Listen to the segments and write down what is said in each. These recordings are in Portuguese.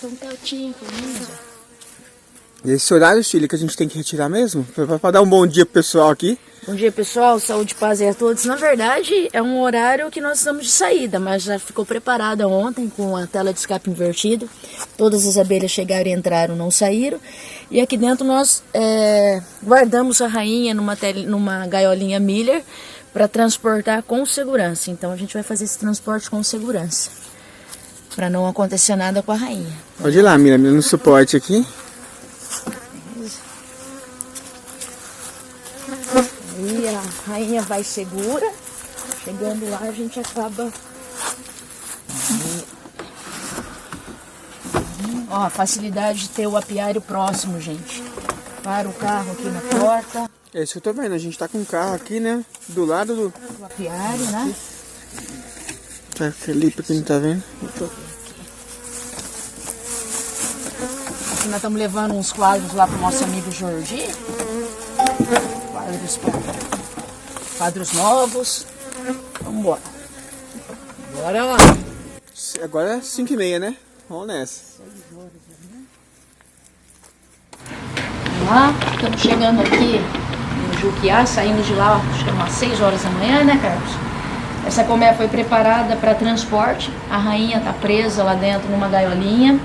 Tão quietinho comigo. E esse horário, Chile, que a gente tem que retirar mesmo? Pra dar um bom dia pro pessoal aqui. Bom dia, pessoal. Saúde, paz a todos. Na verdade, é um horário que nós estamos de saída, mas já ficou preparada ontem com a tela de escape invertido. Todas as abelhas chegaram e entraram, não saíram. E aqui dentro nós guardamos a rainha numa gaiolinha Miller para transportar com segurança. Então a gente vai fazer esse transporte com segurança, para não acontecer nada com a rainha. Pode ir lá, Mira, no suporte aqui. E a rainha vai segura. Chegando lá a gente acaba. Ó, a facilidade de ter o apiário próximo, gente. Para o carro aqui na porta. É isso que eu tô vendo, a gente tá com um carro aqui, né? Do lado do Apiário, né? Tá, Felipe aqui não tá vendo? Aqui nós estamos levando uns quadros lá pro nosso amigo Jordi. Quadros novos. Vamos embora. Bora lá. Agora é 5h30, né? Vamos nessa. Vamos lá. Estamos chegando aqui no Juquiá. Saímos de lá, acho que é umas 6 horas da manhã, né, Carlos? Essa colmeia foi preparada para transporte. A rainha está presa lá dentro numa gaiolinha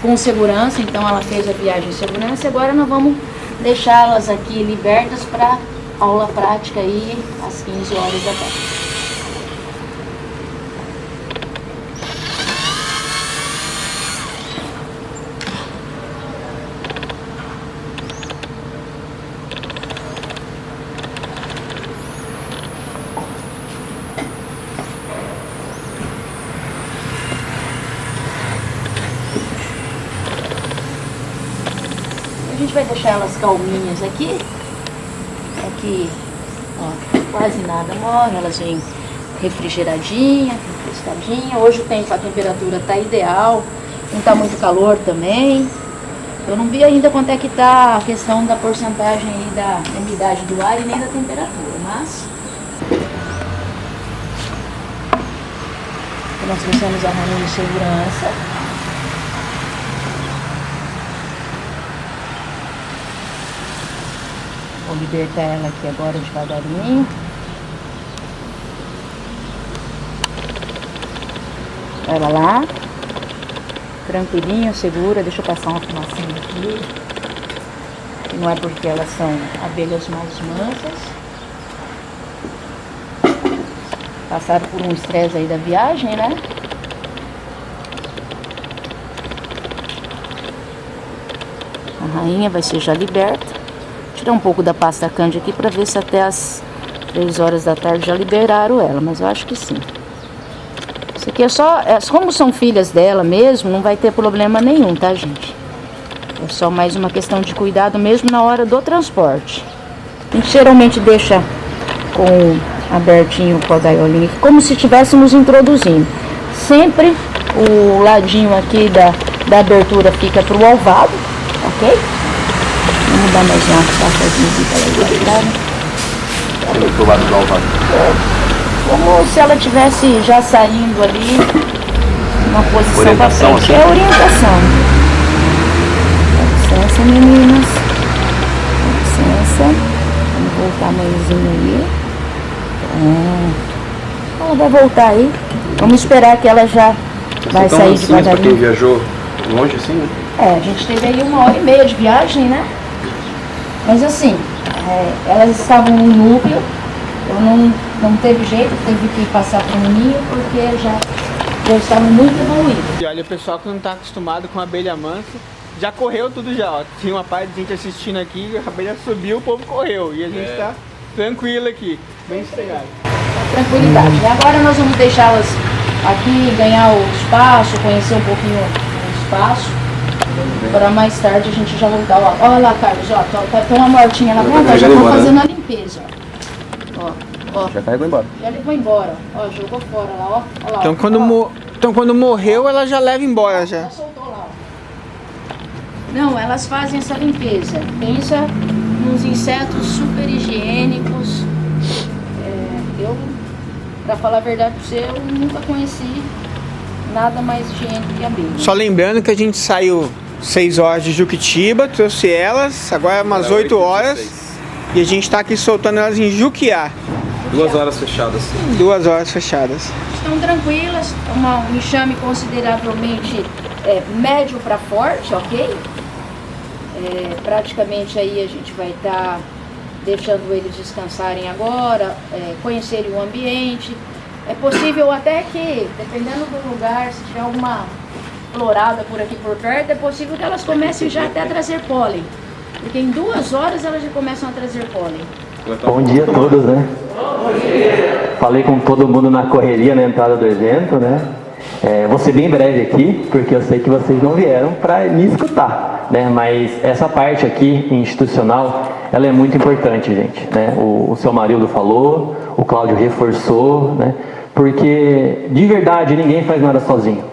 com segurança, então ela fez a viagem em segurança. E agora nós vamos deixá-las aqui libertas para aula prática aí às 15 horas da tarde. A gente vai deixar elas calminhas aqui. Aqui, ó, quase nada morre, elas vêm refrigeradinha, refrescadinha. Hoje o tempo, a temperatura tá ideal, não tá muito calor também. Eu não vi ainda quanto é que tá a questão da porcentagem aí da umidade do ar e nem da temperatura, mas nós deixamos a rainha em segurança. Vou libertar ela aqui agora devagarinho. Ela lá. Tranquilinha, segura. Deixa eu passar uma fumacinha aqui. E não é porque elas são abelhas mais mansas. Passaram por um estresse aí da viagem, né? A rainha vai ser já liberta. Tirar um pouco da pasta cândida aqui para ver se até as 3 horas da tarde já liberaram ela, mas eu acho que sim. Isso aqui é só, como são filhas dela mesmo, não vai ter problema nenhum, tá, gente? É só mais uma questão de cuidado mesmo na hora do transporte. A gente geralmente deixa com abertinho com a gaiolinha aqui, como se estivéssemos introduzindo. Sempre o ladinho aqui da abertura fica pro alvado, ok? Vamos dar mais uma passadinha aqui para ela guardar, né? Pro lado do alvado. Como se ela estivesse já saindo ali, uma posição para frente. Assim? É orientação. Dá licença, meninas. Dá licença. Vamos voltar a mãezinha aí. Pronto. Ela vai voltar aí. Vamos esperar que ela já vai sair devagarinho. Para quem viajou longe assim, né? A gente teve aí 1h30 de viagem, né? Mas assim, elas estavam no núcleo, eu não teve jeito, teve que passar para um ninho porque já estavam muito evoluídas. E olha, o pessoal que não tá acostumado com abelha mansa, já correu tudo já, ó. Tinha uma parte de gente assistindo aqui, a abelha subiu, o povo correu. E a gente tá tranquilo aqui, bem sossegado. Tranquilidade. E agora nós vamos deixá-las aqui, ganhar o espaço, conhecer um pouquinho o espaço. Para mais tarde a gente já voltar. Ó, olha lá, Carlos, ó, tem uma mortinha lá dentro, já estão fazendo a limpeza, ó. Já carregou embora. Já levou embora, ó, jogou fora lá, ó. Olha lá, Então quando morreu, ela já leva embora já. Já soltou lá, ó. Não, elas fazem essa limpeza. Pensa nos insetos super higiênicos. Eu, pra falar a verdade pra você, eu nunca conheci nada mais higiênico que abelha. Só lembrando que a gente saiu 6 horas de Juquitiba, trouxe elas, agora é umas 8 horas e a gente está aqui soltando elas em Juquiá. 2 horas fechadas. 2 horas fechadas. Estão tranquilas, um enxame consideravelmente médio para forte, ok? Praticamente aí a gente vai estar deixando eles descansarem agora, conhecerem o ambiente. É possível até que, dependendo do lugar, se tiver alguma florada por aqui por perto, é possível que elas comecem já até a trazer pólen. Porque em 2 horas elas já começam a trazer pólen. Bom dia a todos, né? Bom dia. Falei com todo mundo na correria na entrada do evento, né? Vou ser bem breve aqui, porque eu sei que vocês não vieram para me escutar, né? Mas essa parte aqui institucional, ela é muito importante, gente, né? O seu Marildo falou, o Cláudio reforçou, né? Porque de verdade ninguém faz nada sozinho,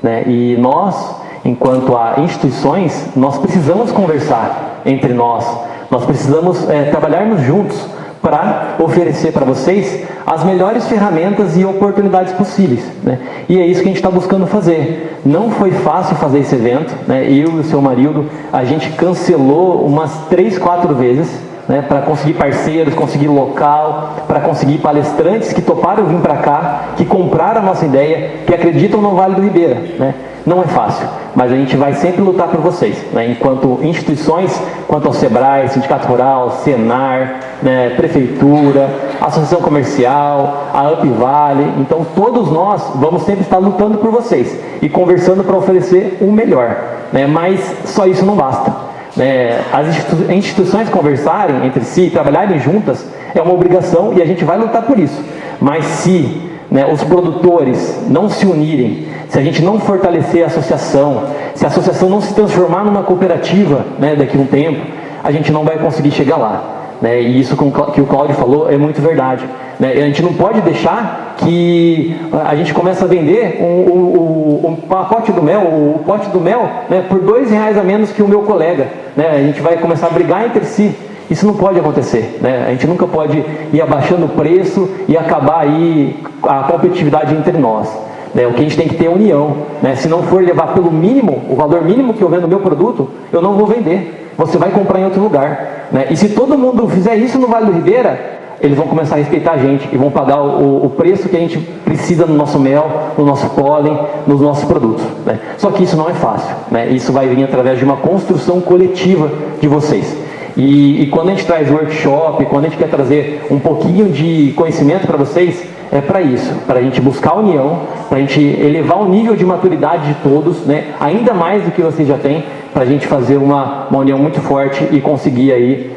né? E nós, enquanto a instituições, nós precisamos conversar entre nós precisamos trabalharmos juntos para oferecer para vocês as melhores ferramentas e oportunidades possíveis, né? E é isso que a gente está buscando fazer. Não foi fácil fazer esse evento, né? Eu e o seu Marildo, a gente cancelou umas 3, 4 vezes, né, para conseguir parceiros, conseguir local, para conseguir palestrantes que toparam vir para cá, que compraram a nossa ideia, que acreditam no Vale do Ribeira, né? Não é fácil, mas a gente vai sempre lutar por vocês, né? Enquanto instituições, quanto ao Sebrae, Sindicato Rural, Senar, né, Prefeitura, Associação Comercial, a Upvale. Então todos nós vamos sempre estar lutando por vocês e conversando para oferecer o melhor, né? Mas só isso não basta. As instituições conversarem entre si, trabalharem juntas, é uma obrigação e a gente vai lutar por isso. Mas se os produtores não se unirem, se a gente não fortalecer a associação, se a associação não se transformar numa cooperativa, né, daqui a um tempo, a gente não vai conseguir chegar lá, né? E isso que o Cláudio falou é muito verdade, né? A gente não pode deixar que a gente comece a vender um pacote do mel, o pote do mel, né, por R$2 a menos que o meu colega, né? A gente vai começar a brigar entre si. Isso não pode acontecer, né? A gente nunca pode ir abaixando o preço e acabar aí a competitividade entre nós, né? O que a gente tem que ter é união, né? Se não for levar pelo mínimo, o valor mínimo que eu vendo o meu produto, eu não vou vender. Você vai comprar em outro lugar, né? E se todo mundo fizer isso no Vale do Ribeira, eles vão começar a respeitar a gente e vão pagar o preço que a gente precisa no nosso mel, no nosso pólen, nos nossos produtos, né? Só que isso não é fácil, né? Isso vai vir através de uma construção coletiva de vocês. E quando a gente traz workshop, quando a gente quer trazer um pouquinho de conhecimento para vocês, é para isso, para a gente buscar união, para a gente elevar o nível de maturidade de todos, né? Ainda mais do que vocês já têm, para a gente fazer uma união muito forte e conseguir aí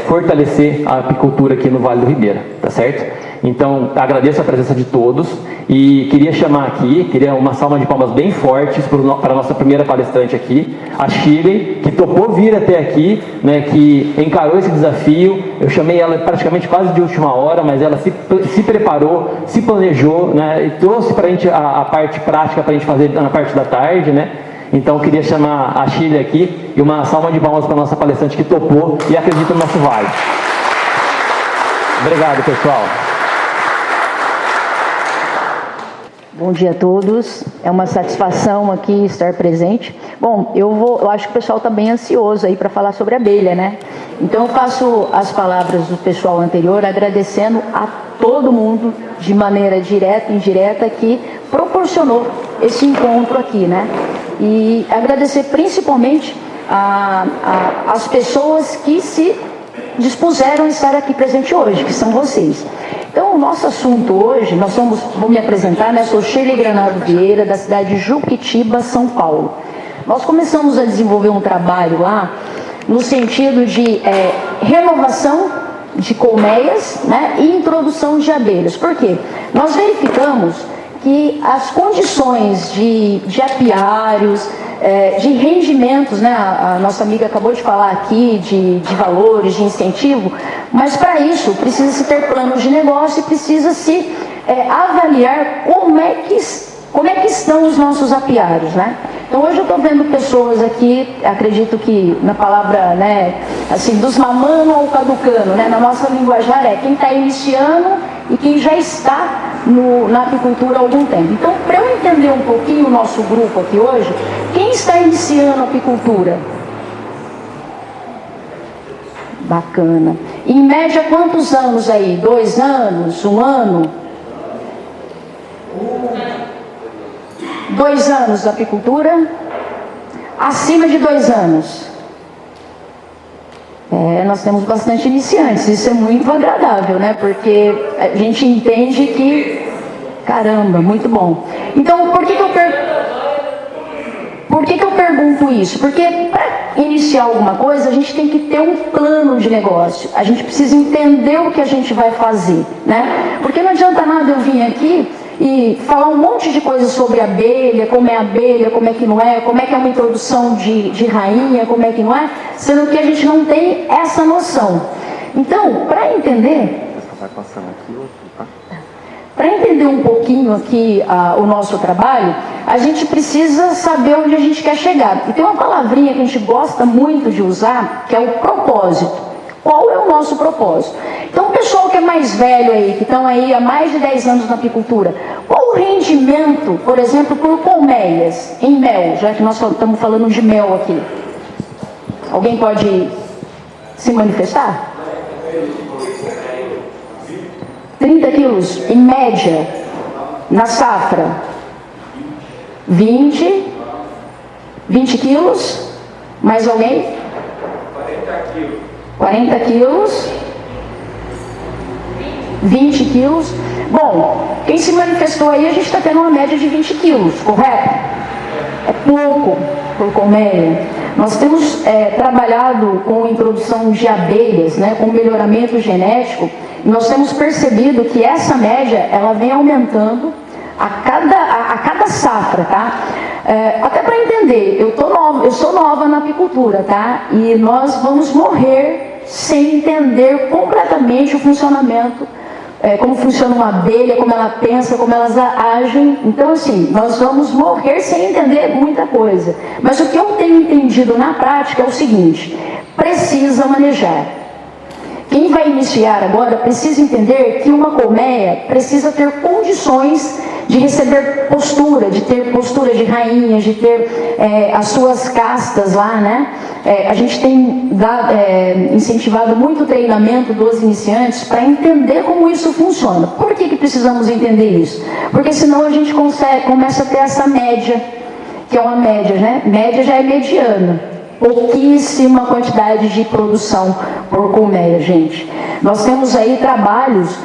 fortalecer a apicultura aqui no Vale do Ribeira, tá certo? Então, agradeço a presença de todos e queria chamar aqui, queria uma salva de palmas bem fortes para a nossa primeira palestrante aqui, a Shirley, que topou vir até aqui, né, que encarou esse desafio. Eu chamei ela praticamente quase de última hora, mas ela se preparou, se planejou, né, e trouxe para a gente a parte prática para a gente fazer na parte da tarde, né? Então, eu queria chamar a Shirley aqui e uma salva de palmas para a nossa palestrante que topou e acredita no nosso vale. Obrigado, pessoal. Bom dia a todos, é uma satisfação aqui estar presente. Bom, eu acho que o pessoal está bem ansioso aí para falar sobre a abelha, né? Então eu faço as palavras do pessoal anterior agradecendo a todo mundo de maneira direta e indireta que proporcionou esse encontro aqui, né? E agradecer principalmente as pessoas que se dispuseram a estar aqui presente hoje, que são vocês. Então, o nosso assunto hoje, vou me apresentar, né? Sou Shirley Granado Vieira, da cidade de Juquitiba, São Paulo. Nós começamos a desenvolver um trabalho lá, no sentido de renovação de colmeias, né? E introdução de abelhas. Por quê? Nós verificamos que as condições de apiários, de rendimentos, né? A nossa amiga acabou de falar aqui de valores, de incentivo, mas para isso precisa-se ter planos de negócio e precisa-se avaliar como é que estão os nossos apiários, né? Então hoje eu estou vendo pessoas aqui, acredito que na palavra, né, assim, dos mamando ao caducano, né? Na nossa linguajar quem está iniciando e quem já está na apicultura há algum tempo. Então, para eu entender um pouquinho o nosso grupo aqui hoje, quem está iniciando a apicultura? Bacana. Em média, quantos anos aí? 2 anos? 1 ano? 2 anos da apicultura? Acima de 2 anos? Nós temos bastante iniciantes, isso é muito agradável, né? Porque a gente entende que, caramba, muito bom. Então, por que eu pergunto isso? Porque para iniciar alguma coisa, a gente tem que ter um plano de negócio. A gente precisa entender o que a gente vai fazer, né? Porque não adianta nada eu vir aqui e falar um monte de coisas sobre abelha, como é abelha, como é que não é, como é que é uma introdução de rainha, como é que não é, sendo que a gente não tem essa noção. Então, para entender... Para entender um pouquinho aqui o nosso trabalho, a gente precisa saber onde a gente quer chegar. E tem uma palavrinha que a gente gosta muito de usar, que é o propósito. Qual é o nosso propósito? Então, o pessoal que é mais velho aí, que estão aí há mais de 10 anos na apicultura, qual o rendimento, por exemplo, por colmeias, em mel, já que nós estamos falando de mel aqui? Alguém pode se manifestar? 30 quilos, em média, na safra. 20 quilos? Mais alguém? 40 quilos? 20 quilos? Bom, quem se manifestou aí, a gente está tendo uma média de 20 quilos, correto? É pouco por colmeia. Nós temos trabalhado com a introdução de abelhas, né, com melhoramento genético, e nós temos percebido que essa média, ela vem aumentando a cada safra, tá? Até para entender, eu sou nova na apicultura, tá? E nós vamos morrer sem entender completamente o funcionamento, como funciona uma abelha, como ela pensa, como elas agem. Então, assim, nós vamos morrer sem entender muita coisa. Mas o que eu tenho entendido na prática é o seguinte: precisa manejar. Quem vai iniciar agora precisa entender que uma colmeia precisa ter condições de receber postura, de ter postura de rainha, de ter as suas castas lá, né? A gente tem incentivado muito o treinamento dos iniciantes para entender como isso funciona. Por que precisamos entender isso? Porque senão a gente começa a ter essa média, que é uma média, né? Média já é mediana. Pouquíssima quantidade de produção por colmeia, gente. Nós temos aí trabalhos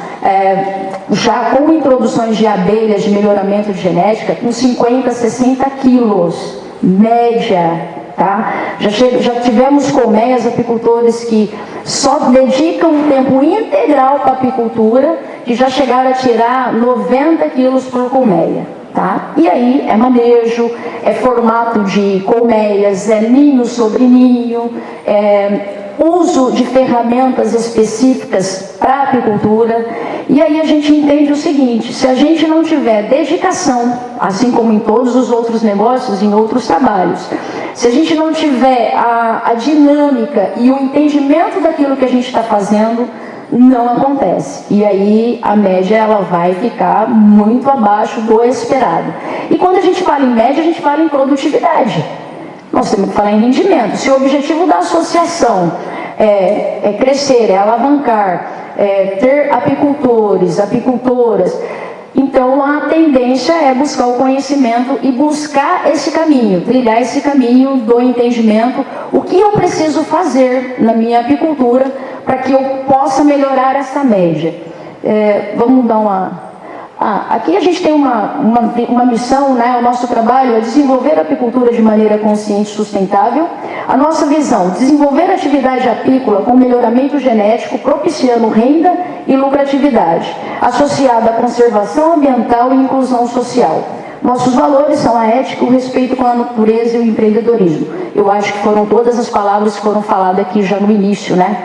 já com introduções de abelhas de melhoramento de genética com 50, 60 quilos, média, tá? Já tivemos colmeias, apicultores que só dedicam um tempo integral para a apicultura, que já chegaram a tirar 90 quilos por colmeia. Tá? E aí é manejo, é formato de colmeias, é ninho sobre ninho, uso de ferramentas específicas para a apicultura. E aí a gente entende o seguinte: se a gente não tiver dedicação, assim como em todos os outros negócios, em outros trabalhos, se a gente não tiver a dinâmica e o entendimento daquilo que a gente está fazendo, não acontece. E aí a média ela vai ficar muito abaixo do esperado. E quando a gente fala em média, a gente fala em produtividade. Nós temos que falar em rendimento. Se o objetivo da associação é crescer, é alavancar, ter apicultores, apicultoras, então a tendência é buscar o conhecimento e buscar esse caminho, trilhar esse caminho do entendimento. O que eu preciso fazer na minha apicultura para que eu possa melhorar essa média? Vamos dar uma... aqui a gente tem uma missão, né? O nosso trabalho é desenvolver a apicultura de maneira consciente e sustentável. A nossa visão: desenvolver a atividade apícola com melhoramento genético, propiciando renda e lucratividade, associada à conservação ambiental e inclusão social. Nossos valores são a ética, o respeito com a natureza e o empreendedorismo. Eu acho que foram todas as palavras que foram faladas aqui já no início, né?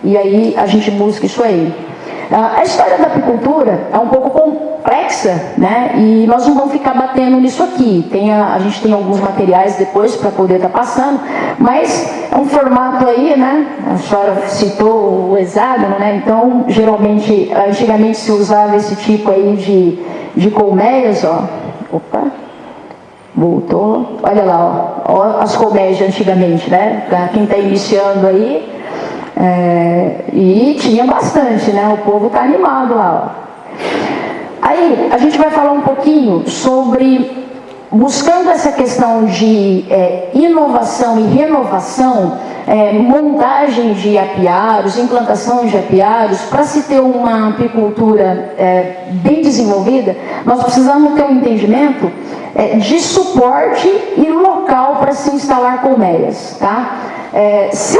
E aí a gente busca isso aí. A história da apicultura é um pouco complexa, né? E nós não vamos ficar batendo nisso aqui. A gente tem alguns materiais depois para poder estar passando, mas é um formato aí, né? A senhora citou o hexágono, né? Então, geralmente, antigamente se usava esse tipo aí de colmeias, ó. Opa, voltou. Olha lá, ó as colmeias de antigamente, né? Para quem está iniciando aí. E tinha bastante, né? O povo está animado lá, ó. Aí a gente vai falar um pouquinho sobre, buscando essa questão de inovação e renovação, montagem de apiários, implantação de apiários. Para se ter uma apicultura bem desenvolvida, nós precisamos ter um entendimento de suporte e local para se instalar colmeias, tá? Se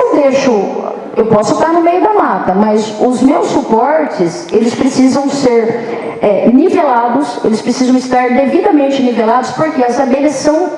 eu posso estar no meio da mata, mas os meus suportes, eles precisam ser nivelados, eles precisam estar devidamente nivelados, porque as abelhas são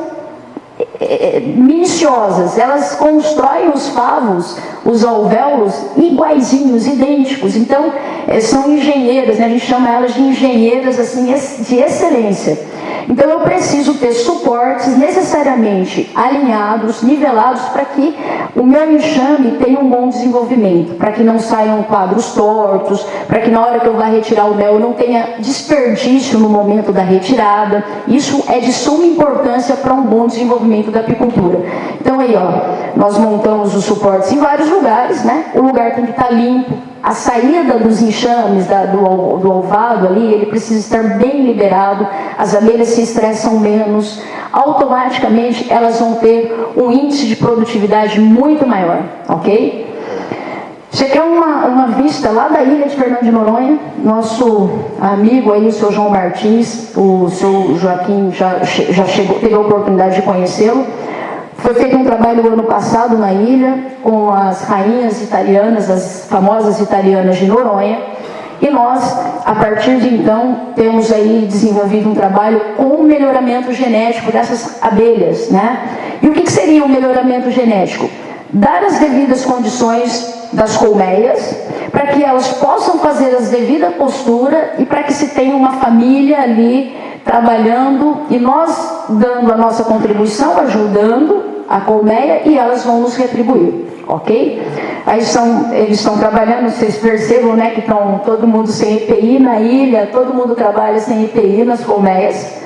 minuciosas, elas constroem os favos, os alvéolos iguaizinhos, idênticos. Então, são engenheiras, né? A gente chama elas de engenheiras assim, de excelência. Então eu preciso ter suportes necessariamente alinhados, nivelados, para que o meu enxame tenha um bom desenvolvimento, para que não saiam quadros tortos, para que na hora que eu vá retirar o mel eu não tenha desperdício no momento da retirada. Isso é de suma importância para um bom desenvolvimento da apicultura. Então aí, ó, nós montamos os suportes em vários lugares, né? O lugar tem que estar limpo. A saída dos enxames do ovado ali, ele precisa estar bem liberado, as abelhas se estressam menos, automaticamente elas vão ter um índice de produtividade muito maior, ok? Você quer uma vista lá da ilha de Fernando de Noronha? Nosso amigo aí, o seu João Martins, o seu Joaquim já chegou, teve a oportunidade de conhecê-lo. Foi feito um trabalho no ano passado na ilha, com as rainhas italianas, as famosas italianas de Noronha, e nós, a partir de então, temos aí desenvolvido um trabalho com o melhoramento genético dessas abelhas, né? E o que seria o melhoramento genético? Dar as devidas condições das colmeias, para que elas possam fazer as devidas posturas e para que se tenha uma família ali trabalhando e nós dando a nossa contribuição, ajudando a colmeia, e elas vão nos retribuir, ok? Aí eles estão trabalhando, vocês percebam, né, que estão todo mundo sem EPI na ilha, todo mundo trabalha sem EPI nas colmeias.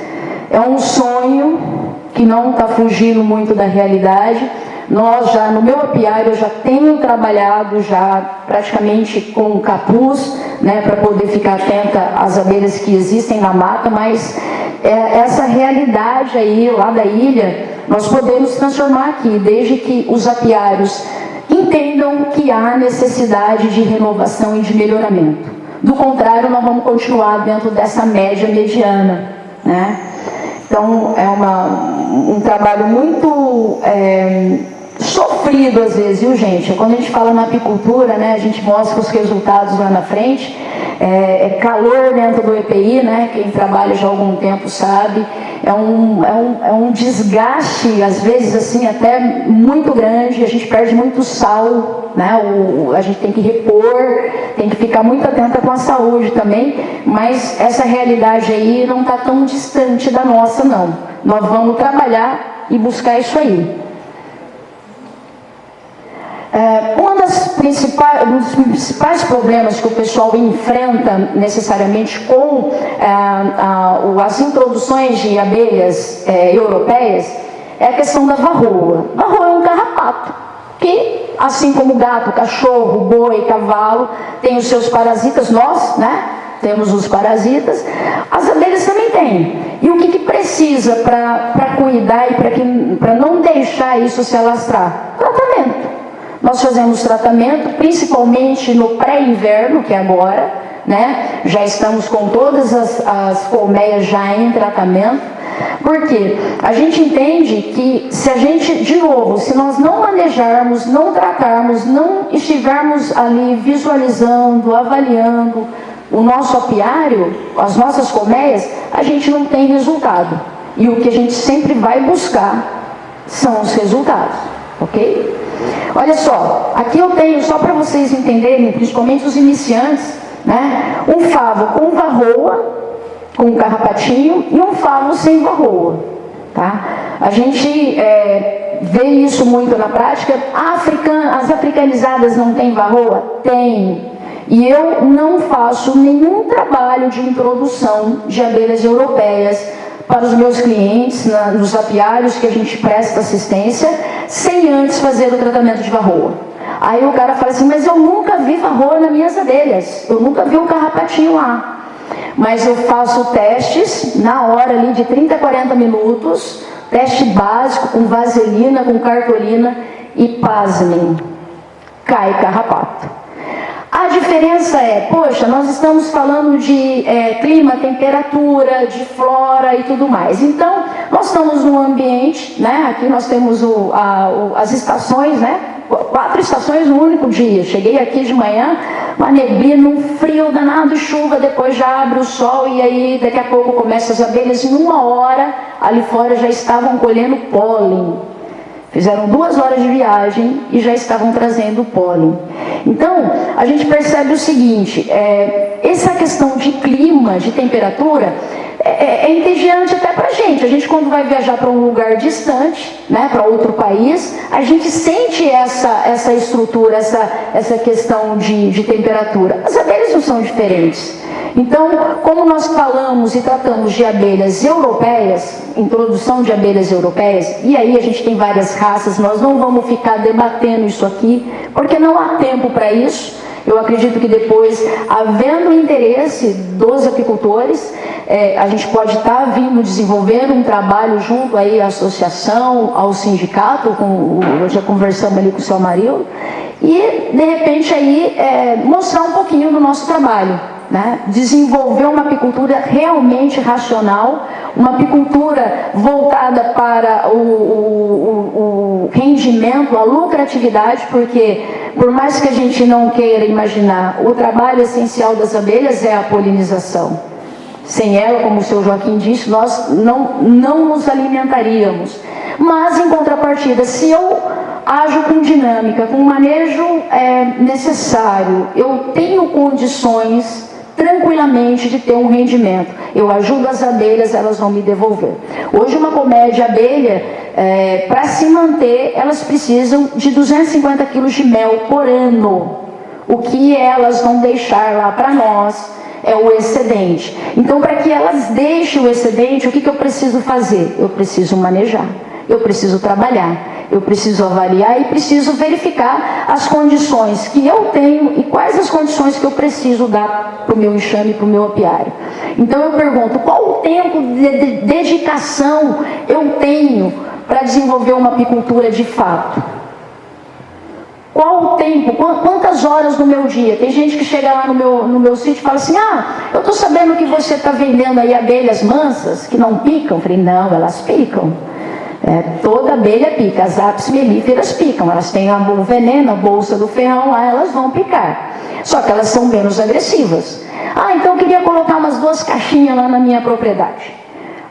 É um sonho que não está fugindo muito da realidade. Nós já, no meu apiário, eu já tenho trabalhado já praticamente com capuz, né, para poder ficar atenta às abelhas que existem na mata, mas essa realidade aí, lá da ilha, nós podemos transformar aqui, desde que os apiários entendam que há necessidade de renovação e de melhoramento. Do contrário, nós vamos continuar dentro dessa média mediana, né? Então, é um trabalho muito sofrido às vezes, viu, gente? Quando a gente fala na apicultura, né, a gente mostra os resultados lá na frente, calor dentro do EPI, né? Quem trabalha já há algum tempo sabe, é um desgaste, às vezes assim, até muito grande, a gente perde muito sal, né? A gente tem que repor, tem que ficar muito atenta com a saúde também, mas essa realidade aí não está tão distante da nossa, não. Nós vamos trabalhar e buscar isso aí. Um dos principais problemas que o pessoal enfrenta necessariamente com as introduções de abelhas europeias é a questão da varroa. Varroa é um carrapato que, assim como gato, cachorro, boi, cavalo, tem os seus parasitas, nós, né? Temos os parasitas, as abelhas também têm. E o que precisa para cuidar e para não deixar isso se alastrar? Tratamento. Nós fazemos tratamento, principalmente no pré-inverno, que é agora, né? Já estamos com todas as colmeias já em tratamento, porque a gente entende que se a gente, de novo, se nós não manejarmos, não tratarmos, não estivermos ali visualizando, avaliando o nosso apiário, as nossas colmeias, a gente não tem resultado. E o que a gente sempre vai buscar são os resultados, ok? Olha só, aqui eu tenho, só para vocês entenderem, principalmente os iniciantes, né? Um favo com varroa, com um carrapatinho, e um favo sem varroa, tá? A gente vê isso muito na prática. As africanizadas não têm varroa? Tem. E eu não faço nenhum trabalho de introdução de abelhas europeias para os meus clientes, nos apiários que a gente presta assistência, sem antes fazer o tratamento de varroa. Aí o cara fala assim, mas eu nunca vi varroa nas minhas abelhas, eu nunca vi um carrapatinho lá. Mas eu faço testes na hora ali de 30 a 40 minutos, teste básico com vaselina, com cartolina, e pasmem, cai carrapato. A diferença é, poxa, nós estamos falando de clima, temperatura, de flora e tudo mais. Então, nós estamos num ambiente, né? Aqui nós temos as estações, né? 4 estações no único dia. Cheguei aqui de manhã, uma neblina, um frio danado, chuva, depois já abre o sol e aí daqui a pouco começam as abelhas. Em 1 hora, ali fora já estavam colhendo pólen. Fizeram 2 horas de viagem e já estavam trazendo pólen. Então, a gente percebe o seguinte, essa questão de clima, de temperatura, é entediante até para a gente quando vai viajar para um lugar distante, né, para outro país, a gente sente essa estrutura, essa questão de temperatura. As abelhas não são diferentes. Então, como nós falamos e tratamos de abelhas europeias, introdução de abelhas europeias, e aí a gente tem várias raças, nós não vamos ficar debatendo isso aqui, porque não há tempo para isso. Eu acredito que depois, havendo interesse dos apicultores, a gente pode estar vindo desenvolver um trabalho junto aí à associação, ao sindicato, já conversamos ali com o seu Amarildo, e de repente aí mostrar um pouquinho do nosso trabalho, né? Desenvolver uma apicultura realmente racional, uma apicultura voltada para o rendimento, a lucratividade, porque por mais que a gente não queira imaginar, o trabalho essencial das abelhas é a polinização. Sem ela, como o seu Joaquim disse, nós não nos alimentaríamos. Mas, em contrapartida, se eu ajo com dinâmica, com manejo necessário, eu tenho condições tranquilamente de ter um rendimento. Eu ajudo as abelhas, elas vão me devolver. Hoje uma colmeia de abelha, para se manter, elas precisam de 250 quilos de mel por ano. O que elas vão deixar lá para nós é o excedente. Então, para que elas deixem o excedente, o que eu preciso fazer? Eu preciso manejar, eu preciso trabalhar, eu preciso avaliar e preciso verificar as condições que eu tenho e quais as condições que eu preciso dar para o meu enxame, para o meu apiário. Então eu pergunto, qual o tempo de dedicação eu tenho para desenvolver uma apicultura de fato? Qual o tempo, quantas horas no meu dia? Tem gente que chega lá no meu sítio e fala assim, eu estou sabendo que você está vendendo aí abelhas mansas que não picam. Eu falei, não, elas picam. Toda abelha pica, as apis mellíferas picam, elas têm o veneno, a bolsa do ferrão lá, elas vão picar. Só que elas são menos agressivas. Então eu queria colocar umas 2 caixinhas lá na minha propriedade.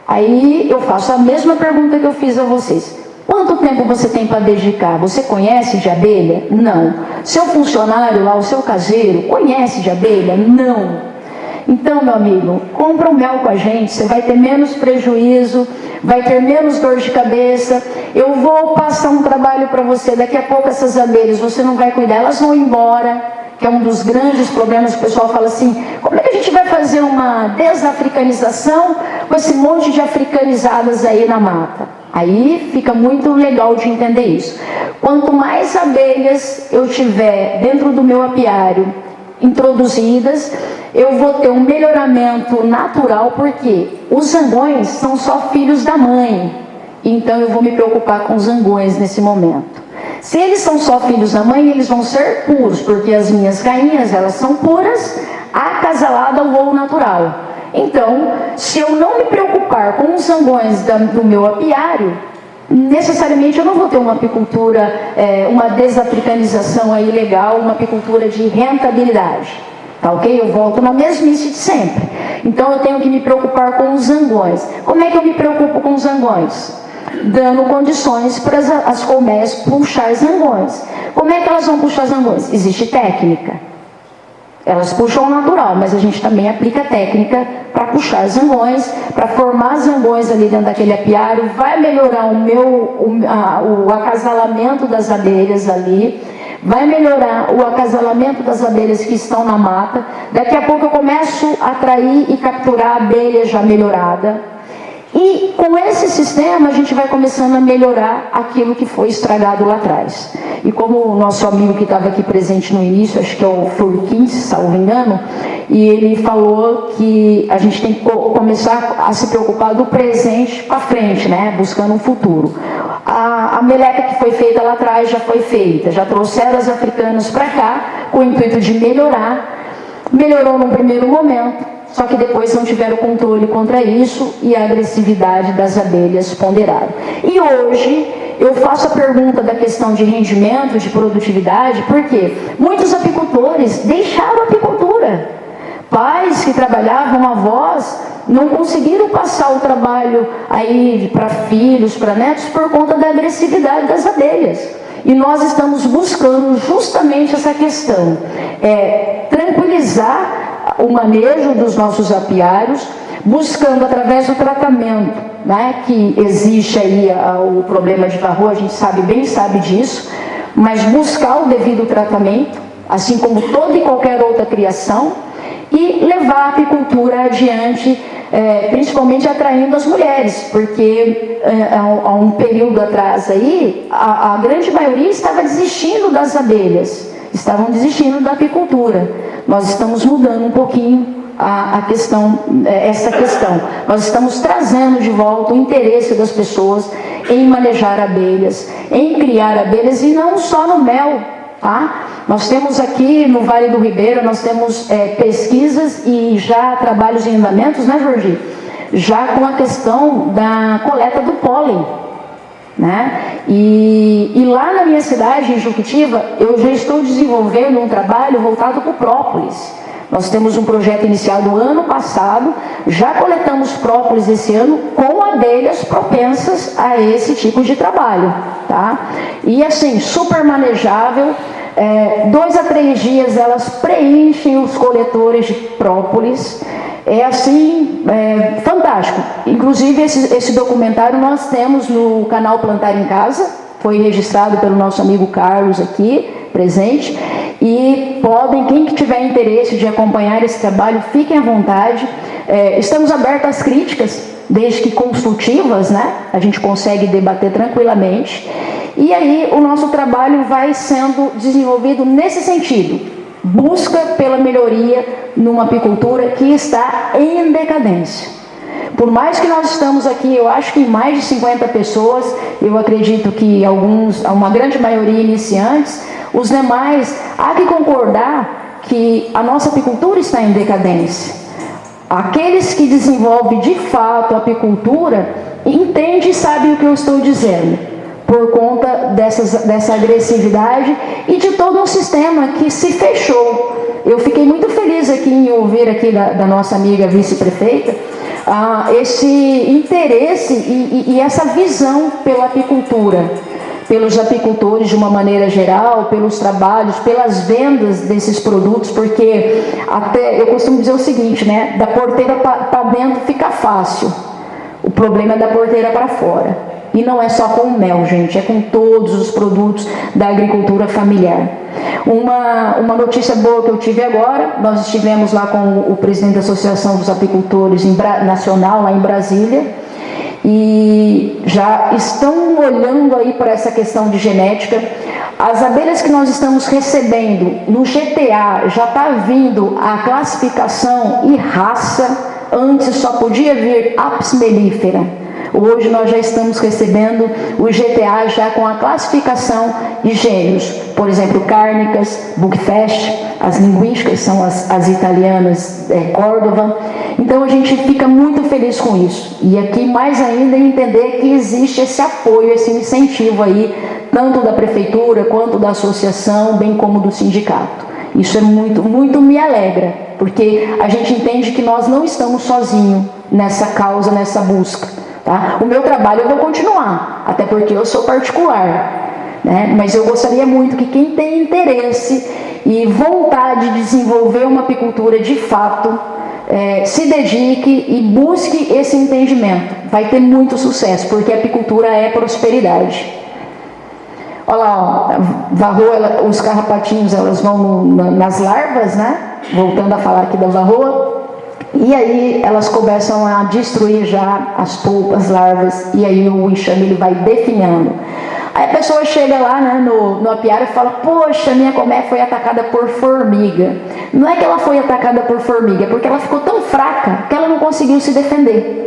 Aí eu faço a mesma pergunta que eu fiz a vocês. Quanto tempo você tem para dedicar? Você conhece de abelha? Não. Seu funcionário lá, o seu caseiro, conhece de abelha? Não. Então, meu amigo, compra um mel com a gente, você vai ter menos prejuízo, vai ter menos dor de cabeça. Eu vou passar um trabalho para você, daqui a pouco essas abelhas, você não vai cuidar, elas vão embora, que é um dos grandes problemas que o pessoal fala assim, como é que a gente vai fazer uma desafricanização com esse monte de africanizadas aí na mata? Aí fica muito legal de entender isso. Quanto mais abelhas eu tiver dentro do meu apiário introduzidas, eu vou ter um melhoramento natural, porque os zangões são só filhos da mãe. Então eu vou me preocupar com os zangões nesse momento. Se eles são só filhos da mãe, eles vão ser puros, porque as minhas rainhas, elas são puras, acasalada ao voo natural. Então, se eu não me preocupar com os zangões do meu apiário, necessariamente eu não vou ter uma apicultura, uma desafricanização aí legal, uma apicultura de rentabilidade. Tá ok? Eu volto na mesmice de sempre. Então eu tenho que me preocupar com os zangões. Como é que eu me preocupo com os zangões? Dando condições para as colmeias puxar zangões. Como é que elas vão puxar zangões? Existe técnica. Elas puxam o natural, mas a gente também aplica técnica para puxar zambões, para formar zambões ali dentro daquele apiário, vai melhorar o acasalamento das abelhas ali, vai melhorar o acasalamento das abelhas que estão na mata. Daqui a pouco eu começo a atrair e capturar a abelha já melhorada. E com esse sistema a gente vai começando a melhorar aquilo que foi estragado lá atrás. E como o nosso amigo que estava aqui presente no início, acho que é o Furquins, salvo engano, e ele falou que a gente tem que começar a se preocupar do presente para frente, né? Buscando um futuro. A meleca que foi feita lá atrás já foi feita, já trouxeram as africanas para cá com o intuito de melhorar. Melhorou num primeiro momento, só que depois não tiveram controle contra isso e a agressividade das abelhas ponderaram. E hoje eu faço a pergunta da questão de rendimento, de produtividade, porque muitos apicultores deixaram a apicultura. Pais que trabalhavam, avós, não conseguiram passar o trabalho aí para filhos, para netos, por conta da agressividade das abelhas. E nós estamos buscando justamente essa questão, tranquilizar o manejo dos nossos apiários, buscando através do tratamento, né, que existe aí o problema de varroa, a gente sabe disso, mas buscar o devido tratamento, assim como toda e qualquer outra criação, e levar a apicultura adiante, principalmente atraindo as mulheres, porque há um período atrás aí, a grande maioria estava desistindo das abelhas, estavam desistindo da apicultura. Nós estamos mudando um pouquinho essa questão. Nós estamos trazendo de volta o interesse das pessoas em manejar abelhas, em criar abelhas, e não só no mel, tá? Nós temos aqui no Vale do Ribeira, nós temos pesquisas e já trabalhos em andamentos, né, Jorge? Já com a questão da coleta do pólen, né? E lá na minha cidade, em Juquitiba, eu já estou desenvolvendo um trabalho voltado para o própolis. Nós temos um projeto iniciado ano passado, já coletamos própolis esse ano com abelhas propensas a esse tipo de trabalho, tá? E assim, super manejável, 2 a 3 dias elas preenchem os coletores de própolis. É assim, fantástico. Inclusive esse documentário nós temos no canal Plantar em Casa, foi registrado pelo nosso amigo Carlos aqui, presente, e quem tiver interesse de acompanhar esse trabalho, fiquem à vontade. Estamos abertos às críticas, desde que construtivas, né? A gente consegue debater tranquilamente. E aí o nosso trabalho vai sendo desenvolvido nesse sentido. Busca pela melhoria numa apicultura que está em decadência. Por mais que nós estamos aqui, eu acho que mais de 50 pessoas, eu acredito que uma grande maioria iniciantes, os demais, há que concordar que a nossa apicultura está em decadência. Aqueles que desenvolvem de fato a apicultura, entendem e sabem o que eu estou dizendo, por conta dessa agressividade e de todo um sistema que se fechou. Eu fiquei muito feliz aqui em ouvir aqui da nossa amiga vice-prefeita esse interesse e essa visão pela apicultura, pelos apicultores de uma maneira geral, pelos trabalhos, pelas vendas desses produtos, porque até eu costumo dizer o seguinte, né? Da porteira para dentro fica fácil, o problema é da porteira para fora. E não é só com o mel, gente, é com todos os produtos da agricultura familiar. Uma notícia boa que eu tive agora, nós estivemos lá com o presidente da Associação dos Apicultores Nacional, lá em Brasília, e já estão olhando aí para essa questão de genética. As abelhas que nós estamos recebendo no GTA, já está vindo a classificação e raça, antes só podia vir Apis mellifera. Hoje nós já estamos recebendo o GTA já com a classificação de gêneros, por exemplo, cárnicas, buckfast, as linguísticas são as italianas, Córdoba. Então a gente fica muito feliz com isso. E aqui mais ainda entender que existe esse apoio, esse incentivo aí, tanto da prefeitura quanto da associação, bem como do sindicato. Isso é muito, muito me alegra, porque a gente entende que nós não estamos sozinhos nessa causa, nessa busca. Tá? O meu trabalho eu vou continuar, até porque eu sou particular, né? Mas eu gostaria muito que quem tem interesse e vontade de desenvolver uma apicultura de fato, se dedique e busque esse entendimento. Vai ter muito sucesso, porque a apicultura é prosperidade. Olha lá, ó, varroa, os carrapatinhos, elas vão nas larvas, né? Voltando a falar aqui da varroa. E aí elas começam a destruir já as polpas, larvas, e aí o enxame ele vai definhando. Aí a pessoa chega lá, né, no apiário e fala: poxa, minha colmeia foi atacada por formiga. Não é que ela foi atacada por formiga, é porque ela ficou tão fraca que ela não conseguiu se defender.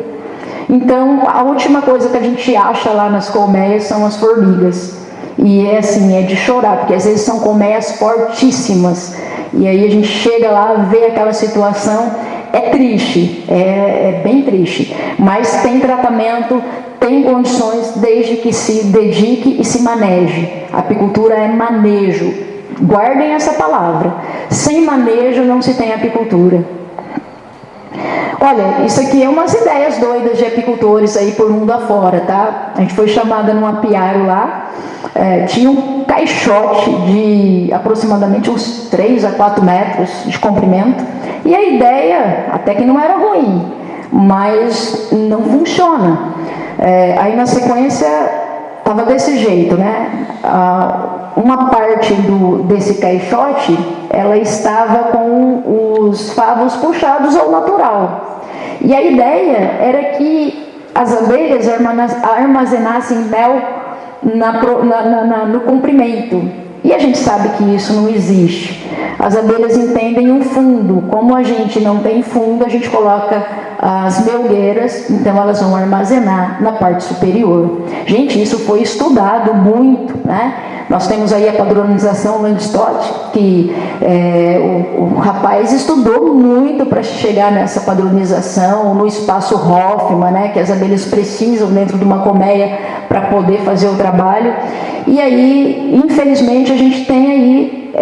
Então a última coisa que a gente acha lá nas colmeias são as formigas. E é assim, é de chorar, porque às vezes são colmeias fortíssimas. E aí a gente chega lá, vê aquela situação, é triste, é bem triste. Mas tem tratamento, tem condições, desde que se dedique e se maneje. A apicultura é manejo. Guardem essa palavra. Sem manejo não se tem apicultura. Olha, isso aqui é umas ideias doidas de apicultores aí por mundo afora, tá? A gente foi chamada num apiário lá, tinha um caixote de aproximadamente uns 3 a 4 metros de comprimento, e a ideia até que não era ruim, mas não funciona. Aí na sequência estava desse jeito, né? Uma parte desse caixote, ela estava com os favos puxados ao natural. E a ideia era que as abelhas armazenassem mel no comprimento. E a gente sabe que isso não existe. As abelhas entendem um fundo. Como a gente não tem fundo, a gente coloca as melgueiras, então elas vão armazenar na parte superior. Gente, isso foi estudado muito, né? Nós temos aí a padronização Landstott, que o rapaz estudou muito para chegar nessa padronização, no espaço Hoffman, né, que as abelhas precisam dentro de uma colmeia para poder fazer o trabalho. E aí, infelizmente, a gente tem aí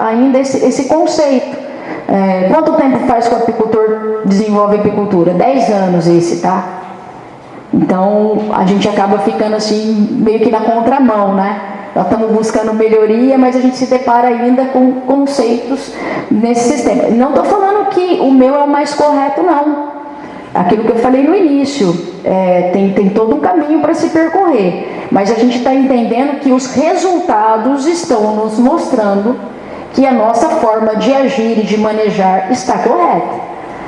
ainda esse conceito. Quanto tempo faz que o apicultor desenvolve apicultura? 10 anos esse, tá? Então, a gente acaba ficando assim, meio que na contramão, né? Nós estamos buscando melhoria, mas a gente se depara ainda com conceitos nesse sistema. Não estou falando que o meu é o mais correto, não. Aquilo que eu falei no início, tem todo um caminho para se percorrer. Mas a gente está entendendo que os resultados estão nos mostrando que a nossa forma de agir e de manejar está correta.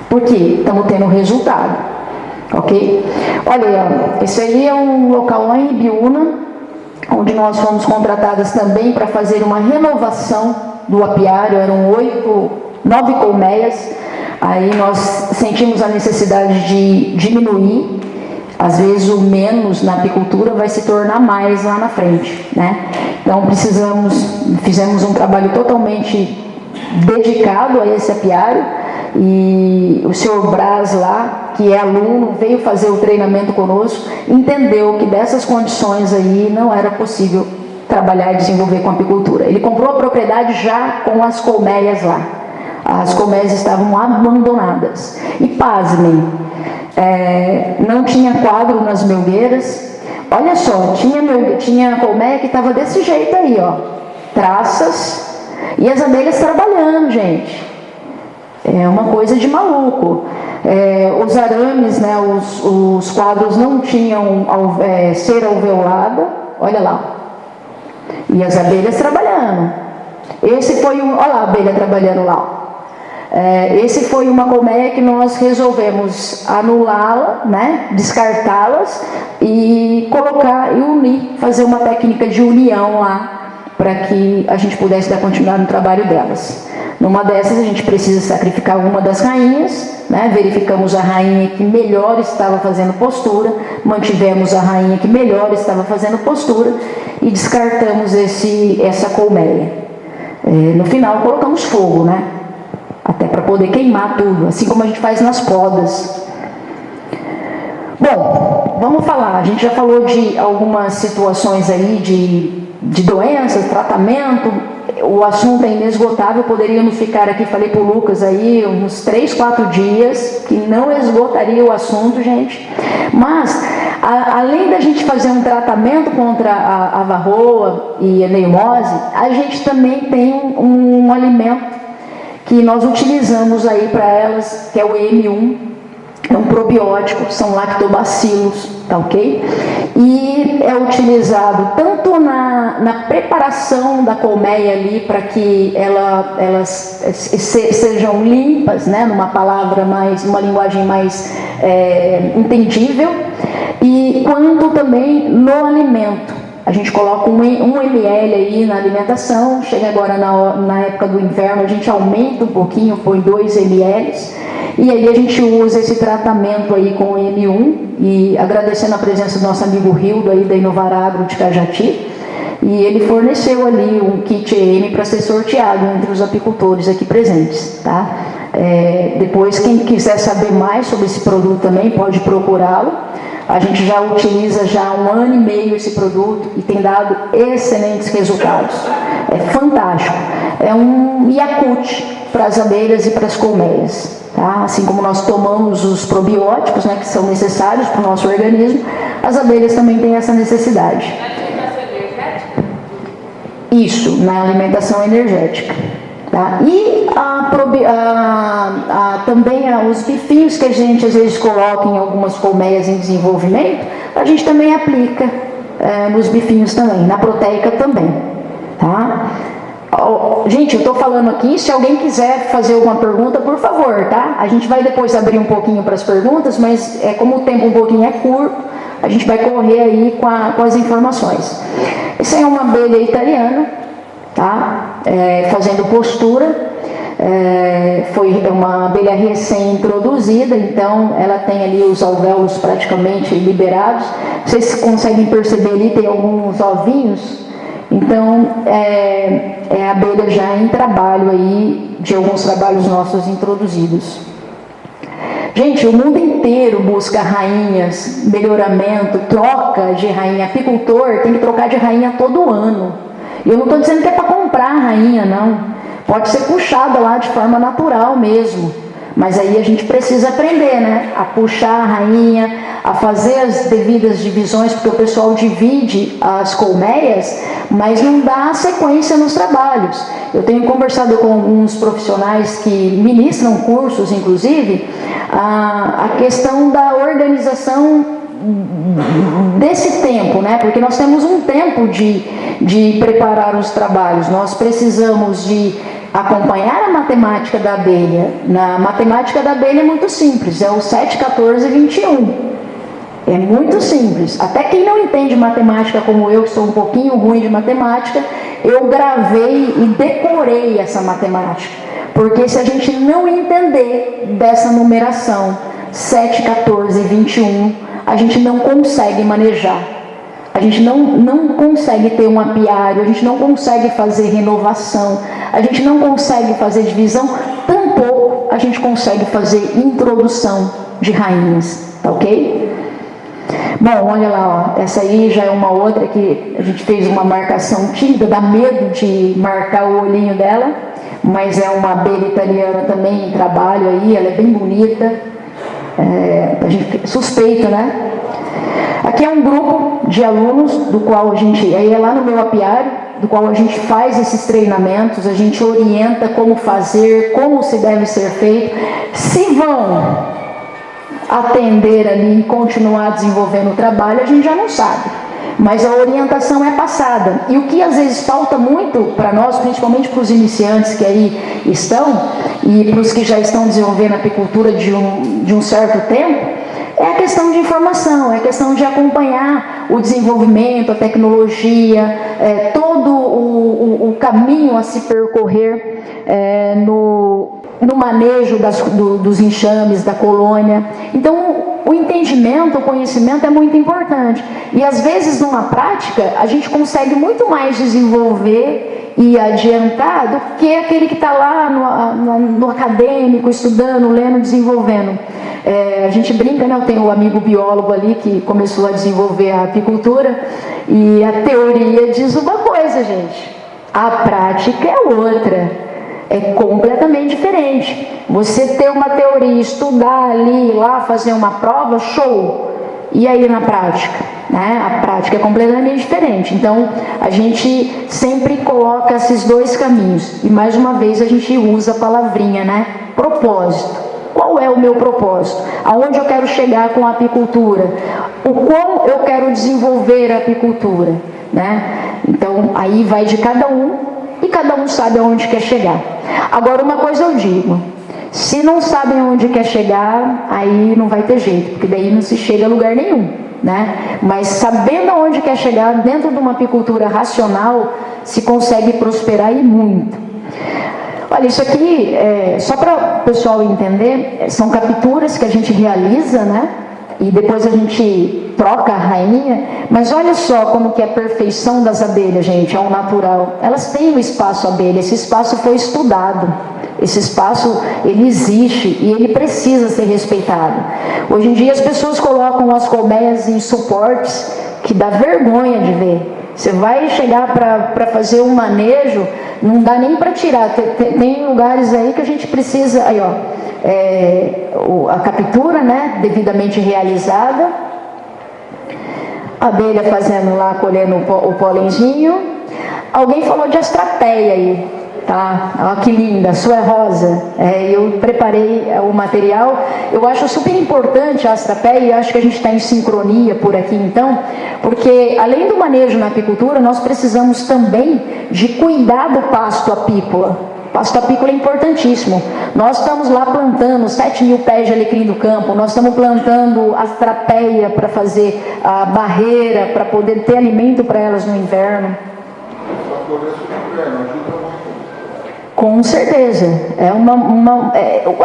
Porque estamos tendo resultado. Ok?9 aí, ó, esse aí é um local lá em Ibiúna, onde nós fomos contratadas também para fazer uma renovação do apiário. Eram 9 colmeias. Aí nós sentimos a necessidade de diminuir. Às vezes o menos na apicultura vai se tornar mais lá na frente, né? Então fizemos um trabalho totalmente dedicado a esse apiário, e o senhor Braz lá, que é aluno, veio fazer o treinamento conosco, entendeu que dessas condições aí não era possível trabalhar e desenvolver com apicultura. Ele comprou a propriedade já com as colmeias lá. As colmeias estavam abandonadas. E pasmem, não tinha quadro nas melgueiras. Olha só, tinha colmeia que estava desse jeito aí, ó, traças, e as abelhas trabalhando, gente. É uma coisa de maluco. Os arames, né, os quadros não tinham cera alveolada, olha lá. E as abelhas trabalhando. Esse foi olha lá a abelha trabalhando lá. Esse foi uma colmeia que nós resolvemos anulá-la, né, descartá-las e unir, fazer uma técnica de união lá, para que a gente pudesse dar continuidade no trabalho delas. Numa dessas a gente precisa sacrificar uma das rainhas, né? Verificamos a rainha que melhor estava fazendo postura, mantivemos a rainha que melhor estava fazendo postura e descartamos essa colmeia. No final colocamos fogo, né? Até para poder queimar tudo, assim como a gente faz nas podas. Bom, vamos falar, a gente já falou de algumas situações aí de doenças, tratamento. o assunto é inesgotável, poderíamos ficar aqui, falei para o Lucas aí, uns 3, 4 dias, que não esgotaria o assunto, gente. Mas, além da gente fazer um tratamento contra a varroa e a neumose, a gente também tem um alimento que nós utilizamos aí para elas, que é o EM1, é um probiótico, são lactobacilos, tá ok? E é utilizado tanto na preparação da colmeia ali, para que elas sejam limpas, né, numa linguagem mais entendível, e quanto também no alimento. A gente coloca 1 ml aí na alimentação, chega agora na época do inverno, a gente aumenta um pouquinho, põe 2 ml, e aí a gente usa esse tratamento aí com o M1, e agradecendo a presença do nosso amigo Rildo aí da Inovar Agro de Cajati, e ele forneceu ali um kit EM para ser sorteado entre os apicultores aqui presentes, tá? Depois, quem quiser saber mais sobre esse produto também, pode procurá-lo. A gente já utiliza já há 1 ano e meio esse produto e tem dado excelentes resultados. É fantástico. É um Yakult para as abelhas e para as colmeias. Tá? Assim como nós tomamos os probióticos, né, que são necessários para o nosso organismo, as abelhas também têm essa necessidade. Isso, na alimentação energética. Tá? E também os bifinhos que a gente às vezes coloca em algumas colmeias em desenvolvimento, a gente também aplica nos bifinhos também, na proteica também. Tá? Gente, eu estou falando aqui, se alguém quiser fazer alguma pergunta, por favor, tá? A gente vai depois abrir um pouquinho para as perguntas, mas como o tempo um pouquinho é curto, a gente vai correr aí com as informações. Essa é uma abelha italiana, tá? Fazendo postura. Foi uma abelha recém-introduzida, então ela tem ali os alvéolos praticamente liberados. Vocês conseguem perceber ali, tem alguns ovinhos. Então, a abelha já em trabalho aí, de alguns trabalhos nossos introduzidos. Gente, o mundo inteiro busca rainhas, melhoramento, troca de rainha. Apicultor tem que trocar de rainha todo ano. E eu não estou dizendo que é para comprar a rainha, não. Pode ser puxada lá de forma natural mesmo. Mas aí a gente precisa aprender, né? A puxar a rainha, a fazer as devidas divisões, porque o pessoal divide as colmeias, mas não dá sequência nos trabalhos. Eu tenho conversado com alguns profissionais que ministram cursos, inclusive, a questão da organização desse tempo, né? Porque nós temos um tempo de preparar os trabalhos. Nós precisamos de acompanhar a matemática da abelha. Na matemática da abelha é muito simples, é o 7, 14 e 21. É muito simples. Até quem não entende matemática como eu, que sou um pouquinho ruim de matemática, eu gravei e decorei essa matemática. Porque se a gente não entender dessa numeração 7, 14 e 21, a gente não consegue manejar. A gente não consegue ter um apiário, a gente não consegue fazer renovação, a gente não consegue fazer divisão, tampouco a gente consegue fazer introdução de rainhas, tá ok? Bom, olha lá, ó, essa aí já é uma outra que a gente fez uma marcação tímida, dá medo de marcar o olhinho dela, mas é uma abelha italiana também em trabalho aí, ela é bem bonita, a gente suspeita, né? Aqui é um grupo de alunos, do qual a gente, aí é lá no meu apiário, do qual a gente faz esses treinamentos, a gente orienta como fazer, como se deve ser feito, se vão atender ali e continuar desenvolvendo o trabalho, a gente já não sabe. Mas a orientação é passada. E o que às vezes falta muito para nós, principalmente para os iniciantes que aí estão, e para os que já estão desenvolvendo a apicultura de um certo tempo, é a questão de informação, é a questão de acompanhar o desenvolvimento, a tecnologia, todo o caminho a se percorrer no manejo dos enxames, da colônia. Então, o entendimento, o conhecimento é muito importante. E às vezes, numa prática, a gente consegue muito mais desenvolver e adiantar do que aquele que está lá no acadêmico, estudando, lendo, desenvolvendo. A gente brinca, né? Eu tenho um amigo biólogo ali que começou a desenvolver a apicultura, e a teoria diz uma coisa, gente. A prática é outra, é completamente diferente. Você ter uma teoria, estudar ali, ir lá fazer uma prova, show. E aí na prática? Né? A prática é completamente diferente. Então, a gente sempre coloca esses dois caminhos. E mais uma vez a gente usa a palavrinha, né? Propósito. Qual é o meu propósito? Aonde eu quero chegar com a apicultura? O como eu quero desenvolver a apicultura? Né? Então, aí vai de cada um e cada um sabe aonde quer chegar. Agora, uma coisa eu digo: se não sabem aonde quer chegar, aí não vai ter jeito, porque daí não se chega a lugar nenhum. Né? Mas sabendo aonde quer chegar, dentro de uma apicultura racional, se consegue prosperar e muito. Olha, isso aqui, só para o pessoal entender, são capturas que a gente realiza, né? E depois a gente troca a rainha. Mas olha só como que é a perfeição das abelhas, gente, ao natural. Elas têm o espaço abelha, esse espaço foi estudado. Esse espaço, ele existe e ele precisa ser respeitado. Hoje em dia as pessoas colocam as colmeias em suportes que dá vergonha de ver. Você vai chegar para fazer um manejo, não dá nem para tirar. Tem lugares aí que a gente precisa, aí ó, a captura, né, devidamente realizada, a abelha fazendo lá, colhendo o pólenzinho. Alguém falou de astrapeia aí, tá? Olha que linda, a sua é rosa. Eu preparei o material. Eu acho super importante a astrapeia e acho que a gente está em sincronia por aqui então, porque além do manejo na apicultura, nós precisamos também de cuidar do pasto apícola. O pasto apícola é importantíssimo. Nós estamos lá plantando 7.000 pés de alecrim do campo, nós estamos plantando astrapeia para fazer a barreira, para poder ter alimento para elas no inverno. Com certeza.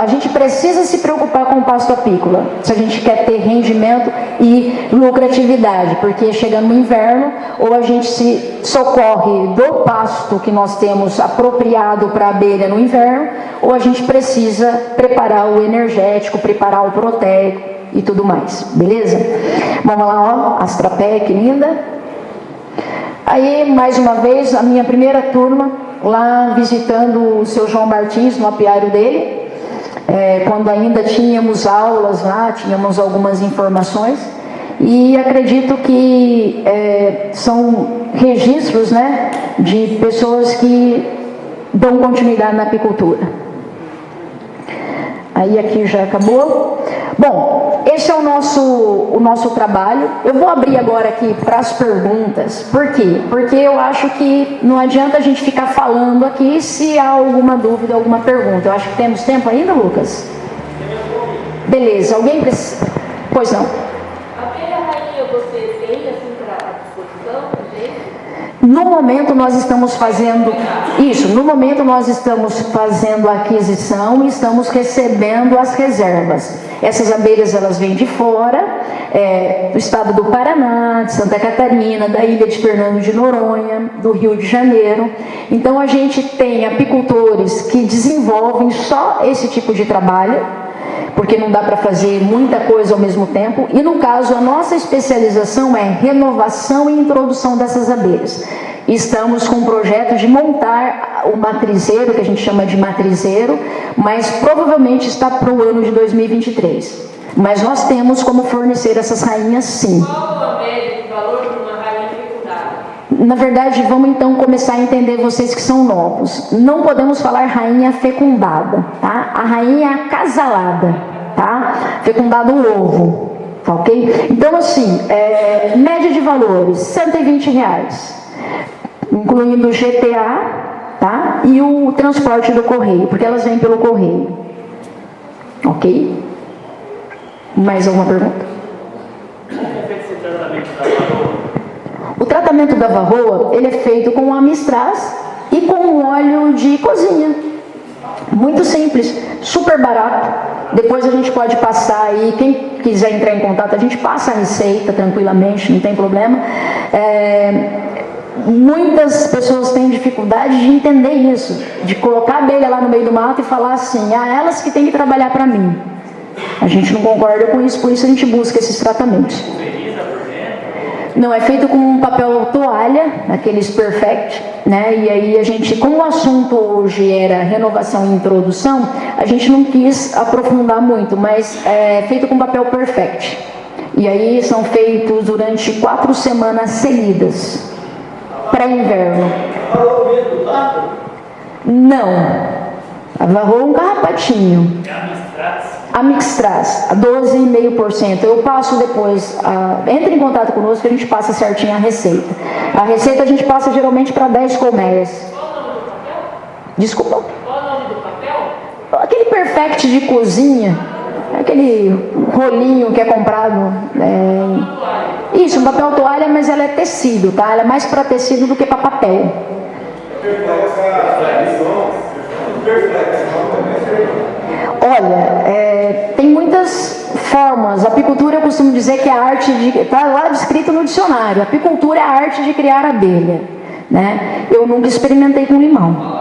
A gente precisa se preocupar com o pasto apícola, se a gente quer ter rendimento e lucratividade, porque chegando no inverno, ou a gente se socorre do pasto que nós temos apropriado para a abelha no inverno, ou a gente precisa preparar o energético, preparar o proteico e tudo mais, beleza? Vamos lá, ó, astrapeia, que linda. Aí, mais uma vez, a minha primeira turma, lá visitando o seu João Martins, no apiário dele, quando ainda tínhamos aulas lá, tínhamos algumas informações, e acredito que são registros, né, de pessoas que dão continuidade na apicultura. Aí aqui já acabou. Bom, esse é o nosso trabalho. Eu vou abrir agora aqui para as perguntas. Por quê? Porque eu acho que não adianta a gente ficar falando aqui se há alguma dúvida, alguma pergunta. Eu acho que temos tempo ainda, Lucas? Beleza, alguém precisa? Pois não. Abelha rainha você tem assim para disposição, gente? No momento nós estamos fazendo isso, no momento nós estamos fazendo a aquisição e estamos recebendo as reservas. Essas abelhas elas vêm de fora, do estado do Paraná, de Santa Catarina, da ilha de Fernando de Noronha, do Rio de Janeiro. Então a gente tem apicultores que desenvolvem só esse tipo de trabalho, porque não dá para fazer muita coisa ao mesmo tempo, e no caso a nossa especialização é renovação e introdução dessas abelhas. Estamos com um projeto de montar o matrizeiro, que a gente chama de matrizeiro, mas provavelmente está para o ano de 2023. Mas nós temos como fornecer essas rainhas, sim. Qual a média de valor de uma rainha fecundada? Na verdade, vamos então começar a entender, vocês que são novos. Não podemos falar rainha fecundada, tá? A rainha é acasalada, tá? Fecundado o ovo, tá ok? Então assim, média de valores, R$120, incluindo o GTA, tá? E o transporte do correio, porque elas vêm pelo correio, ok? Mais alguma pergunta? O tratamento da varroa, ele é feito com amistraz e com óleo de cozinha. Muito simples, super barato. Depois a gente pode passar aí, quem quiser entrar em contato, a gente passa a receita tranquilamente, não tem problema. Muitas pessoas têm dificuldade de entender isso, de colocar a abelha lá no meio do mato e falar assim, elas que têm que trabalhar para mim. A gente não concorda com isso, por isso a gente busca esses tratamentos. Não, é feito com um papel toalha, aqueles perfect, né? E aí a gente, como o assunto hoje era renovação e introdução, a gente não quis aprofundar muito, mas é feito com papel perfect. E aí são feitos durante 4 semanas seguidas, pré-inverno. Não, avarrou um carrapatinho. A Mixtraz, a 12,5%. Eu passo depois, entre em contato conosco que a gente passa certinho a receita. A receita a gente passa geralmente para 10 colmeias. Qual o nome do papel? Desculpa. Qual o nome do papel? Aquele perfect de cozinha, aquele rolinho que é comprado. Isso, um papel toalha, mas ela é tecido, tá? Ela é mais para tecido do que para papel. Olha, tem muitas formas. A apicultura, eu costumo dizer que é a arte de... Está lá descrito no dicionário. A apicultura é a arte de criar abelha, né? Eu nunca experimentei com limão.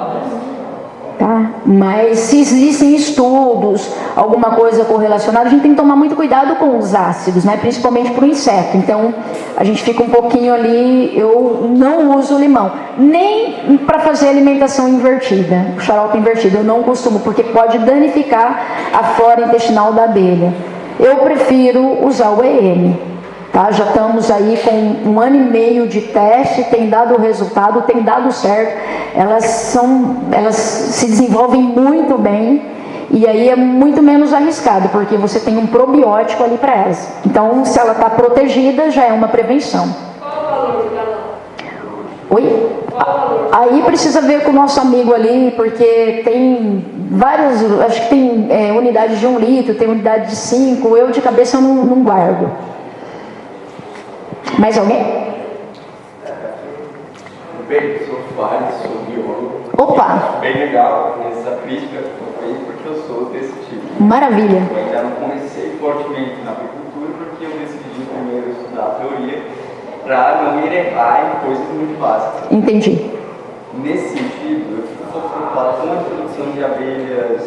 Tá? Mas se existem estudos, alguma coisa correlacionada, a gente tem que tomar muito cuidado com os ácidos, né? Principalmente para o inseto. Então, a gente fica um pouquinho ali. Eu não uso limão, nem para fazer alimentação invertida, o xarope invertido, eu não costumo, porque pode danificar a flora intestinal da abelha. Eu prefiro usar o EM. Tá? Já estamos aí com 1 ano e meio de teste, tem dado resultado, tem dado certo. Elas se desenvolvem muito bem e aí é muito menos arriscado, porque você tem um probiótico ali para elas. Então, se ela está protegida, já é uma prevenção. Qual o valor do galão? Oi? Aí precisa ver com o nosso amigo ali, porque tem vários, acho que tem unidades de 1 litro, tem unidade de 5, eu de cabeça eu não guardo. Mais alguém? Bem, sou Fábio, sou biólogo. Opa! Bem legal essa crítica que eu fiz, porque eu sou desse tipo. Maravilha! Eu ainda não comecei fortemente na apicultura, porque eu decidi primeiro estudar a teoria para não me errar em coisas muito básicas. Entendi. Nesse sentido, eu fico um pouco preocupado com a introdução de abelhas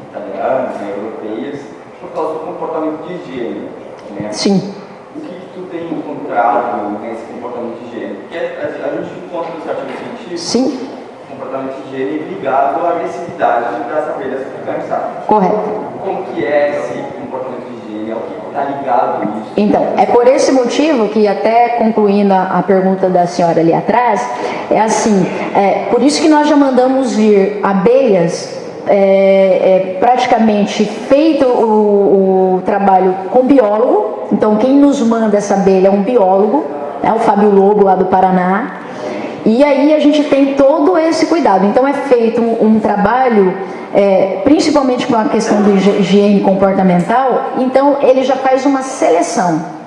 italianas, europeias, por causa do comportamento de higiene. Né? Sim. O que tu tem encontrado nesse comportamento de higiene? Porque a gente encontra nos artigos científicos. Sim. Comportamento de higiene ligado à agressividade das abelhas cansadas. Correto. Como que é esse comportamento de higiene? É o que está ligado a isso? Então, é por esse motivo que, até concluindo a pergunta da senhora ali atrás, é assim, por isso que nós já mandamos vir abelhas, praticamente feito o trabalho com biólogo. Então, quem nos manda essa abelha é um biólogo, né, o Fábio Lobo, lá do Paraná. E aí a gente tem todo esse cuidado. Então, é feito um trabalho, principalmente com a questão de higiene comportamental. Então, ele já faz uma seleção.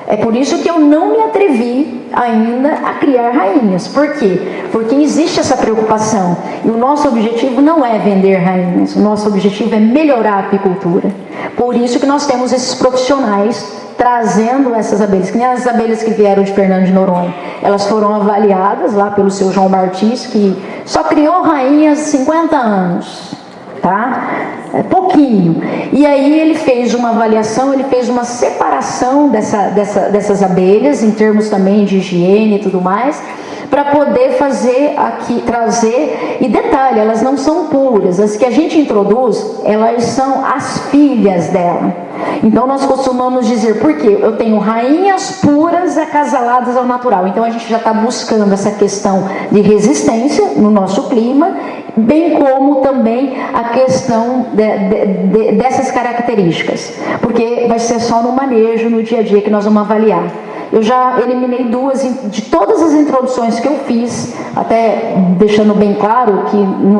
É por isso que eu não me atrevi ainda a criar rainhas. Por quê? Porque existe essa preocupação. E o nosso objetivo não é vender rainhas. O nosso objetivo é melhorar a apicultura. Por isso que nós temos esses profissionais trazendo essas abelhas. Que nem as abelhas que vieram de Fernando de Noronha. Elas foram avaliadas lá pelo seu João Martins, que só criou rainhas há 50 anos. Tá? É pouquinho. E aí ele fez uma avaliação, ele fez uma separação dessas abelhas, em termos também de higiene e tudo mais, para poder fazer aqui, trazer, e detalhe, elas não são puras, as que a gente introduz, elas são as filhas dela. Então nós costumamos dizer, por quê? Eu tenho rainhas puras acasaladas ao natural. Então a gente já está buscando essa questão de resistência no nosso clima, bem como também a questão dessas características, porque vai ser só no manejo, no dia a dia que nós vamos avaliar. Eu já eliminei 2 de todas as introduções que eu fiz, até deixando bem claro que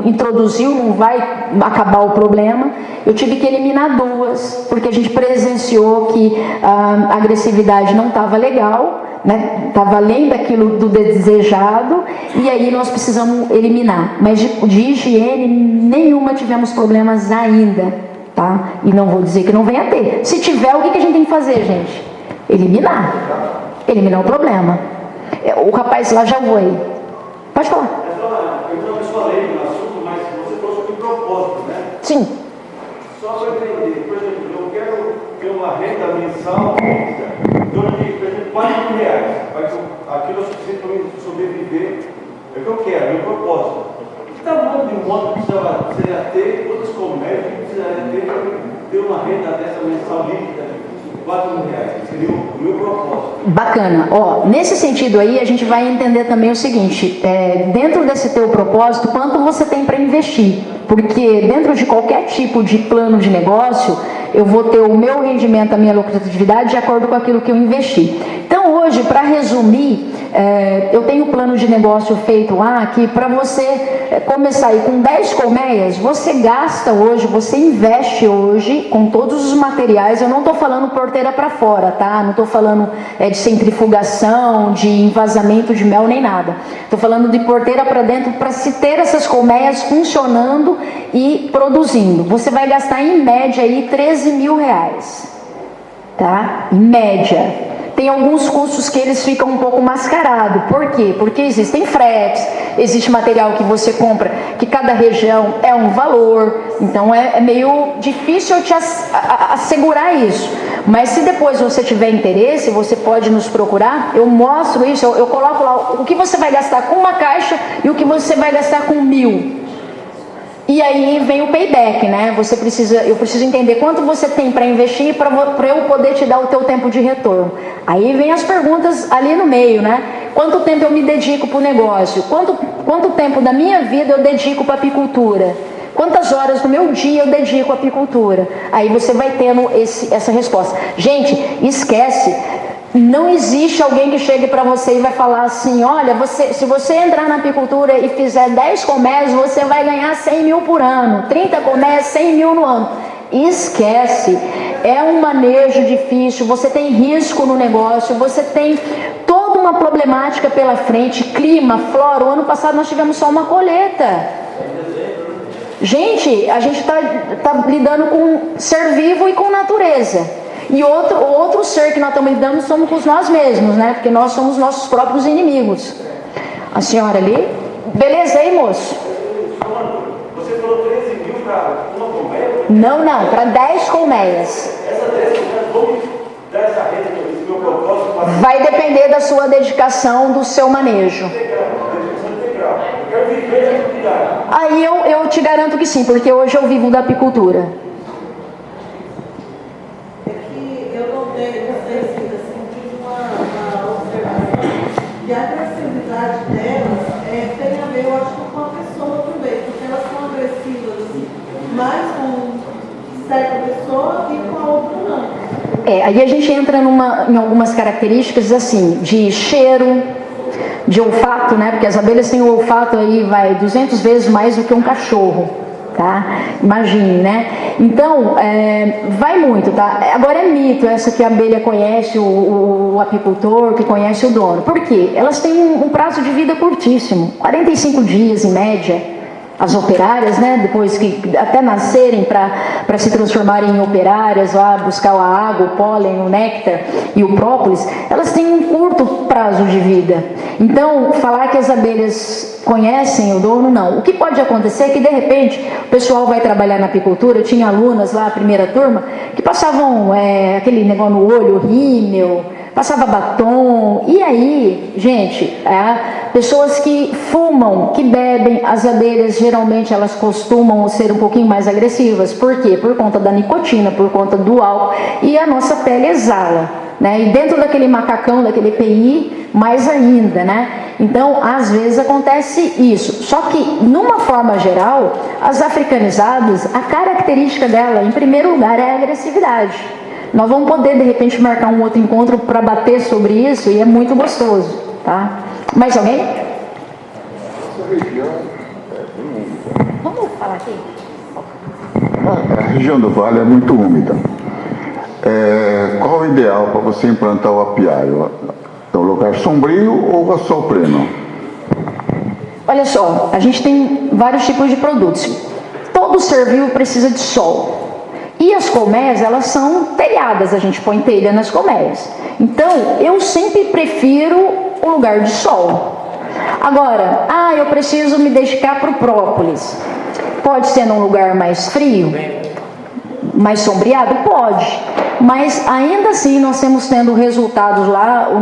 introduziu não vai acabar o problema. Eu tive que eliminar 2, porque a gente presenciou que a agressividade não estava legal, né? Estava além daquilo do desejado, e aí nós precisamos eliminar. Mas de higiene, nenhuma tivemos problemas ainda, tá? E não vou dizer que não venha a ter. Se tiver, o que a gente tem que fazer, gente? Eliminar o problema. O rapaz lá já foi. Pode falar. Eu não falei no assunto, mas você falou sobre propósito, né? Sim. Só para entender, por exemplo, eu quero ter uma renda mensal em torno de, por exemplo, R$4.000. aquilo é suficiente para mim sobreviver, é o que eu quero, é o meu propósito. Que tamanho de moto precisaria ter, quantas colmeias precisaria ter para ter uma renda dessa mensal líquida de R$4.000? Seria o meu propósito. Bacana. Ó, nesse sentido aí, a gente vai entender também o seguinte, dentro desse teu propósito, quanto você tem para investir? Porque dentro de qualquer tipo de plano de negócio, eu vou ter o meu rendimento, a minha lucratividade de acordo com aquilo que eu investi. Então hoje, para resumir, eu tenho um plano de negócio feito lá que para você começar aí com 10 colmeias, você gasta hoje, você investe hoje com todos os materiais. Eu não estou falando porteira para fora, tá? Não estou falando de centrifugação, de envasamento de mel, nem nada. Estou falando de porteira para dentro para se ter essas colmeias funcionando e produzindo. Você vai gastar em média aí R$13.000, tá? Em média. Tem alguns custos que eles ficam um pouco mascarados. Por quê? Porque existem fretes, existe material que você compra, que cada região é um valor. Então é meio difícil eu te assegurar isso. Mas se depois você tiver interesse, você pode nos procurar. Eu mostro isso, eu coloco lá o que você vai gastar com uma caixa e o que você vai gastar com 1.000. E aí vem o payback, né? Eu preciso entender quanto você tem para investir para eu poder te dar o teu tempo de retorno. Aí vem as perguntas ali no meio, né? Quanto tempo eu me dedico para o negócio? Quanto tempo da minha vida eu dedico para a apicultura? Quantas horas do meu dia eu dedico à apicultura? Aí você vai tendo essa resposta. Gente, esquece. Não existe alguém que chegue para você e vai falar assim, olha, se você entrar na apicultura e fizer 10 colmeias, você vai ganhar 100.000 por ano, 30 colmeias, 100.000 no ano. Esquece, é um manejo difícil, você tem risco no negócio, você tem toda uma problemática pela frente, clima, flora. O ano passado nós tivemos só uma colheita. Gente, a gente está lidando com ser vivo e com natureza. E outro ser que nós estamos lidando somos com nós mesmos, né? Porque nós somos nossos próprios inimigos. A senhora ali? Beleza aí, moço? Você falou 13.000 para uma colmeia? Não, para 10 colmeias. Essa 10 colmeias, vamos dar essa renda que esse meu propósito para... Vai depender da sua dedicação, do seu manejo. Eu quero viver da atividade. Aí eu te garanto que sim, porque hoje eu vivo da apicultura. E a agressividade delas tem a ver, eu acho, com a pessoa também, porque elas são agressivas assim, mais com certa pessoa e com a outra não. Aí a gente entra em algumas características assim, de cheiro, de olfato, né? Porque as abelhas têm o olfato aí, 200 vezes mais do que um cachorro. Tá? Imagine, né? Então, vai muito, tá? Agora é mito essa que a abelha conhece o apicultor, que conhece o dono. Por quê? Elas têm um prazo de vida curtíssimo, 45 dias em média. As operárias, né? Depois que até nascerem para se transformarem em operárias, lá buscar a água, o pólen, o néctar e o própolis, elas têm um curto prazo de vida. Então, falar que as abelhas conhecem o dono, não. O que pode acontecer é que, de repente, o pessoal vai trabalhar na apicultura. Eu tinha alunas lá, a primeira turma, que passavam aquele negócio no olho, rímel, passava batom. E aí, gente, pessoas que fumam, que bebem, as abelhas geralmente elas costumam ser um pouquinho mais agressivas. Por quê? Por conta da nicotina, por conta do álcool, e a nossa pele exala, né? E dentro daquele macacão, daquele EPI, mais ainda, né? Então, às vezes acontece isso. Só que, numa forma geral, as africanizadas, a característica dela, em primeiro lugar, é a agressividade. Nós vamos poder, de repente, marcar um outro encontro para bater sobre isso, e é muito gostoso, tá? Mais alguém? Vamos falar aqui? A região do Vale é muito úmida. Qual o ideal para você implantar o apiário? É um lugar sombrio ou a sol pleno? Olha só, a gente tem vários tipos de produtos. Todo ser vivo precisa de sol. E as colmeias, elas são telhadas, a gente põe telha nas colmeias. Então, eu sempre prefiro o lugar de sol. Agora, eu preciso me dedicar para o própolis. Pode ser num lugar mais frio? mais sombreado? Pode. Mas ainda assim nós temos tendo resultados lá. O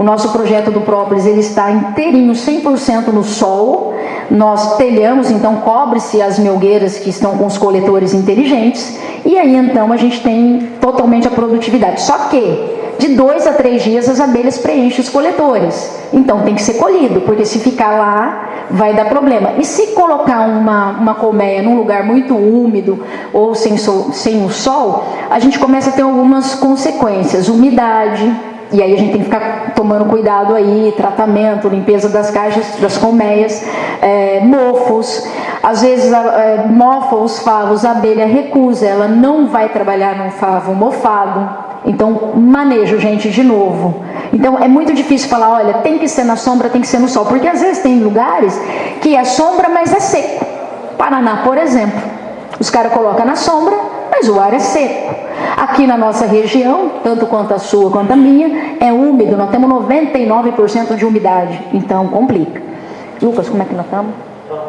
nosso projeto do Própolis, ele está inteirinho, 100% no sol. Nós telhamos, então cobre-se as melgueiras que estão com os coletores inteligentes. E aí então a gente tem totalmente a produtividade. Só que de 2 a 3 dias as abelhas preenchem os coletores. Então tem que ser colhido, porque se ficar lá vai dar problema. E se colocar uma colmeia num lugar muito úmido ou sem o sol, a gente começa a ter algumas consequências. Umidade, e aí a gente tem que ficar tomando cuidado aí, tratamento, limpeza das caixas, das colmeias, mofos. Às vezes mofa os favos, a abelha recusa, ela não vai trabalhar num favo mofado. Então, manejo, gente, de novo. Então, é muito difícil falar, olha, tem que ser na sombra, tem que ser no sol. Porque às vezes tem lugares que é sombra, mas é seco. Paraná, por exemplo. Os caras colocam na sombra, mas o ar é seco. Aqui na nossa região, tanto quanto a sua quanto a minha, é úmido. Nós temos 99% de umidade. Então, complica. Lucas, como é que nós estamos?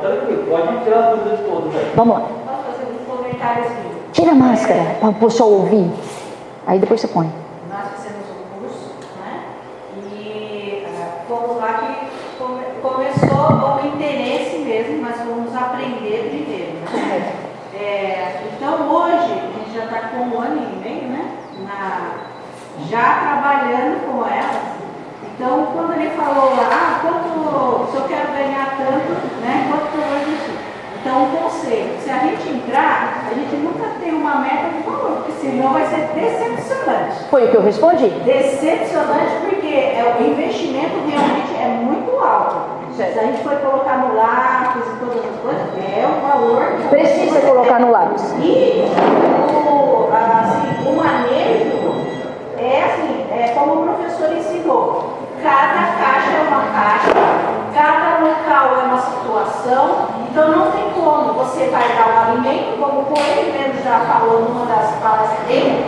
Tranquilo, pode tirar as dúvidas todas aí. Vamos lá. Posso fazer uns comentários aqui? Tira a máscara, para o pessoal ouvir. Aí depois você põe. Nós fizemos um curso, né? E fomos lá que começou o interesse mesmo, mas fomos aprender primeiro, né? Então hoje, a gente já está com 1 ano e meio, né? Já trabalhando com elas. Então, quando ele falou lá, se eu quero ganhar tanto, né? Quanto que eu vou investir? Então, um conselho, se a gente entrar, a gente nunca tem uma meta de valor, porque senão vai ser decepcionante. Foi o que eu respondi? Decepcionante porque o investimento realmente é muito alto. Certo. Se a gente for colocar no lápis e todas as coisas, é um valor... Precisa colocar no lápis. E o manejo é como o professor ensinou. Cada caixa é uma caixa, cada local é uma situação, então não tem como você vai dar o alimento, como o ele mesmo já falou numa das palestras dele,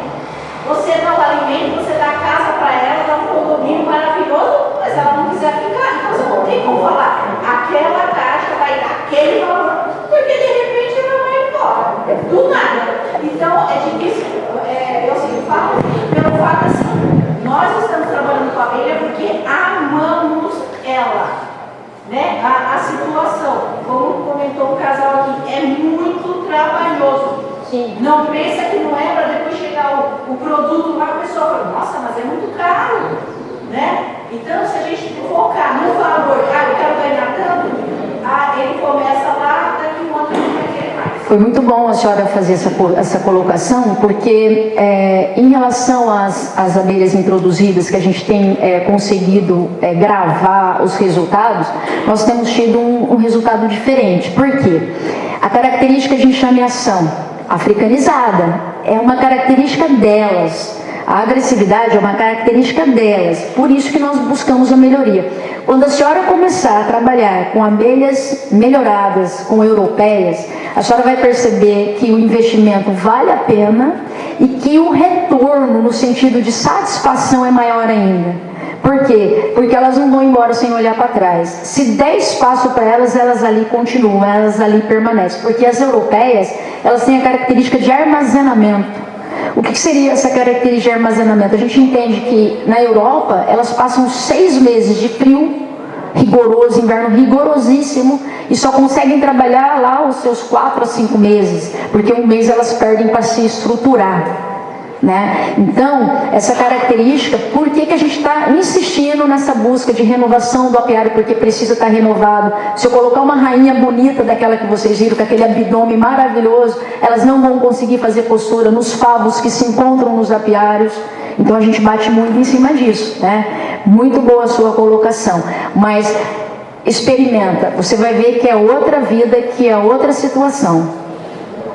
você dá o alimento, você dá a casa para ela, dá um condomínio maravilhoso, mas ela não quiser ficar, então você não tem como falar, aquela caixa vai dar aquele valor, porque de repente ela vai embora, do nada. Então é difícil, eu sempre falo, pelo fato assim, nós estamos trabalhando com a abelha porque amamos ela, né? A situação, como comentou o casal aqui, é muito trabalhoso. Sim. Não pensa que não é para depois chegar o produto lá, a pessoa fala, nossa, mas é muito caro, né? Então, se a gente focar no valor, eu quero ganhar tanto, ele começa lá, daqui um ano a gente vai querer mais. Foi muito bom a senhora fazer essa colocação, porque em relação às abelhas introduzidas, que a gente tem conseguido gravar os resultados, nós temos tido um resultado diferente. Por quê? A característica a gente chama ação africanizada, é uma característica delas. A agressividade é uma característica delas, por isso que nós buscamos a melhoria. Quando a senhora começar a trabalhar com abelhas melhoradas, com europeias, a senhora vai perceber que o investimento vale a pena e que o retorno, no sentido de satisfação, é maior ainda. Por quê? Porque elas não vão embora sem olhar para trás. Se der espaço para elas, elas ali continuam, elas ali permanecem. Porque as europeias, elas têm a característica de armazenamento. O que seria essa característica de armazenamento? A gente entende que na Europa elas passam 6 meses de frio rigoroso, inverno rigorosíssimo, e só conseguem trabalhar lá os seus 4 a 5 meses, porque um mês elas perdem para se estruturar, né? Então, essa característica, por que a gente está insistindo nessa busca de renovação do apiário? Porque precisa estar renovado. Se eu colocar uma rainha bonita daquela que vocês viram, com aquele abdômen maravilhoso, elas não vão conseguir fazer postura nos favos que se encontram nos apiários. Então a gente bate muito em cima disso, né? Muito boa a sua colocação, mas experimenta, você vai ver que é outra vida, que é outra situação.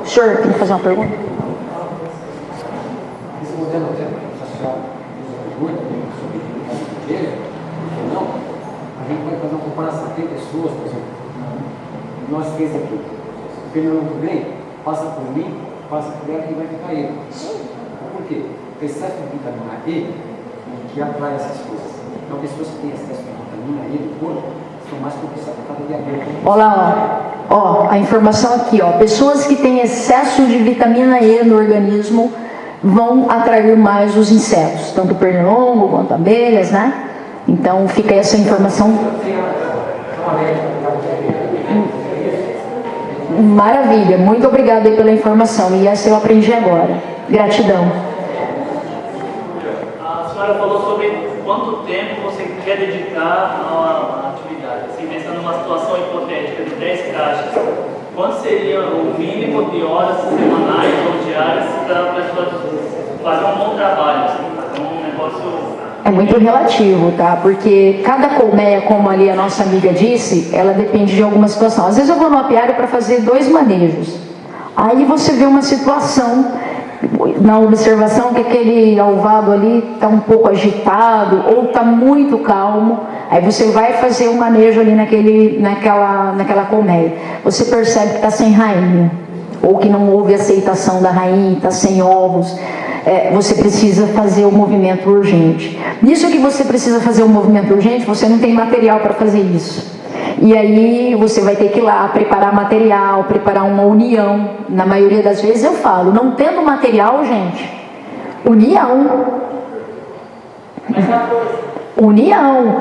O senhor tem que fazer uma pergunta? Esse modelo social muito sobre dele, ou não, a gente vai fazer uma comparação. Tem pessoas, por exemplo, nós 3 aqui, o fenômeno que vem, passa por mim, passa por ela e vai ficar ele. Por quê? Porque excesso de vitamina E que atrai essas coisas. Então, pessoas que têm excesso de vitamina E no corpo são mais propícias a diabetes. Olá, ó. Ó, a informação aqui, ó. Pessoas que têm excesso de vitamina E no organismo vão atrair mais os insetos, tanto o pernilongo quanto abelhas, né? Então fica essa informação. Maravilha, muito obrigada aí pela informação. E essa eu aprendi agora. Gratidão. A senhora falou sobre quanto tempo você quer dedicar à atividade. Assim, pensando numa situação hipotética de 10 caixas, quanto seria o mínimo de horas semanais ou diárias para a pessoa fazer um bom trabalho, assim, fazer um negócio... É muito relativo, tá? Porque cada colmeia, como ali a nossa amiga disse, ela depende de alguma situação. Às vezes eu vou no apiário para fazer 2 manejos. Aí você vê uma situação na observação que aquele alvado ali está um pouco agitado ou está muito calmo. Aí você vai fazer um manejo ali naquela colmeia. Você percebe que está sem rainha, ou que não houve aceitação da rainha, está sem ovos. Você precisa fazer o movimento urgente. Nisso que você precisa fazer o movimento urgente, você não tem material para fazer isso. E aí você vai ter que ir lá preparar material, preparar uma união. Na maioria das vezes eu falo, não tendo material, gente, união. União,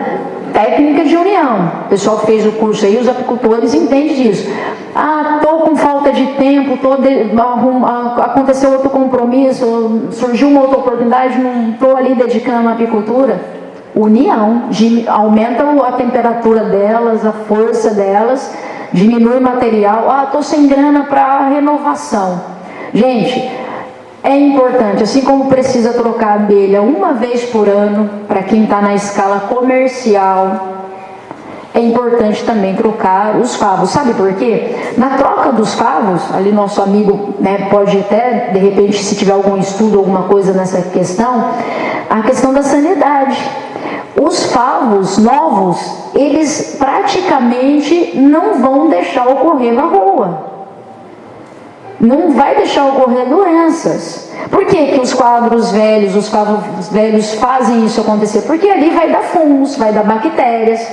técnica de união. O pessoal que fez o curso aí, os apicultores, entendem disso. Ah, estou com falta de tempo, aconteceu outro compromisso, surgiu uma outra oportunidade, não estou ali dedicando à apicultura. União, aumenta a temperatura delas, a força delas, diminui o material. Ah, estou sem grana para renovação. Gente, é importante, assim como precisa trocar a abelha uma vez por ano, para quem está na escala comercial, é importante também trocar os favos. Sabe por quê? Na troca dos favos, ali nosso amigo, né, pode até, de repente, se tiver algum estudo, alguma coisa nessa questão, a questão da sanidade. Os favos novos, eles praticamente não vão deixar ocorrer varroa. Não vai deixar ocorrer doenças. Por que os quadros velhos, os favos velhos fazem isso acontecer? Porque ali vai dar fungos, vai dar bactérias,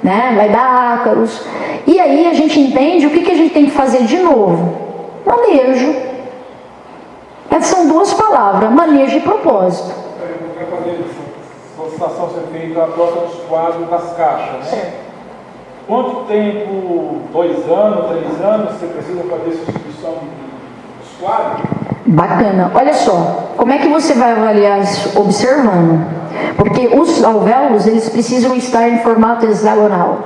né? Vai dar ácaros. E aí a gente entende o que a gente tem que fazer de novo. Manejo. São 2 palavras, manejo e propósito. Para fazer solicitação ser feita a troca dos quadros das caixas, né? Certo. Quanto tempo, 2 anos, 3 anos, você precisa fazer substituição dos quadros? Bacana. Olha só, como é que você vai avaliar observando? Porque os alvéolos, eles precisam estar em formato hexagonal.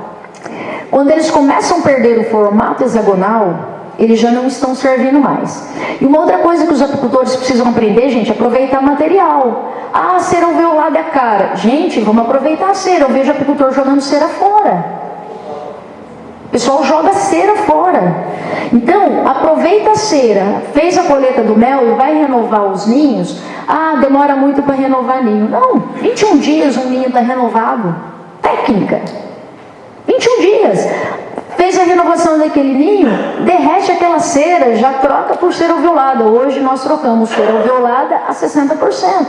Quando eles começam a perder o formato hexagonal, eles já não estão servindo mais. E uma outra coisa que os apicultores precisam aprender, gente, é aproveitar material. Ah, a cera alveolada é cara. Gente, vamos aproveitar a cera. Eu vejo apicultor jogando cera fora. O pessoal joga cera fora. Então, aproveita a cera. Fez a colheita do mel e vai renovar os ninhos. Ah, demora muito para renovar ninho. Não, 21 dias um ninho está renovado. Técnica. 21 dias. Fez a renovação daquele ninho, derrete aquela cera, já troca por cera alveolada. Hoje nós trocamos cera alveolada a 60%.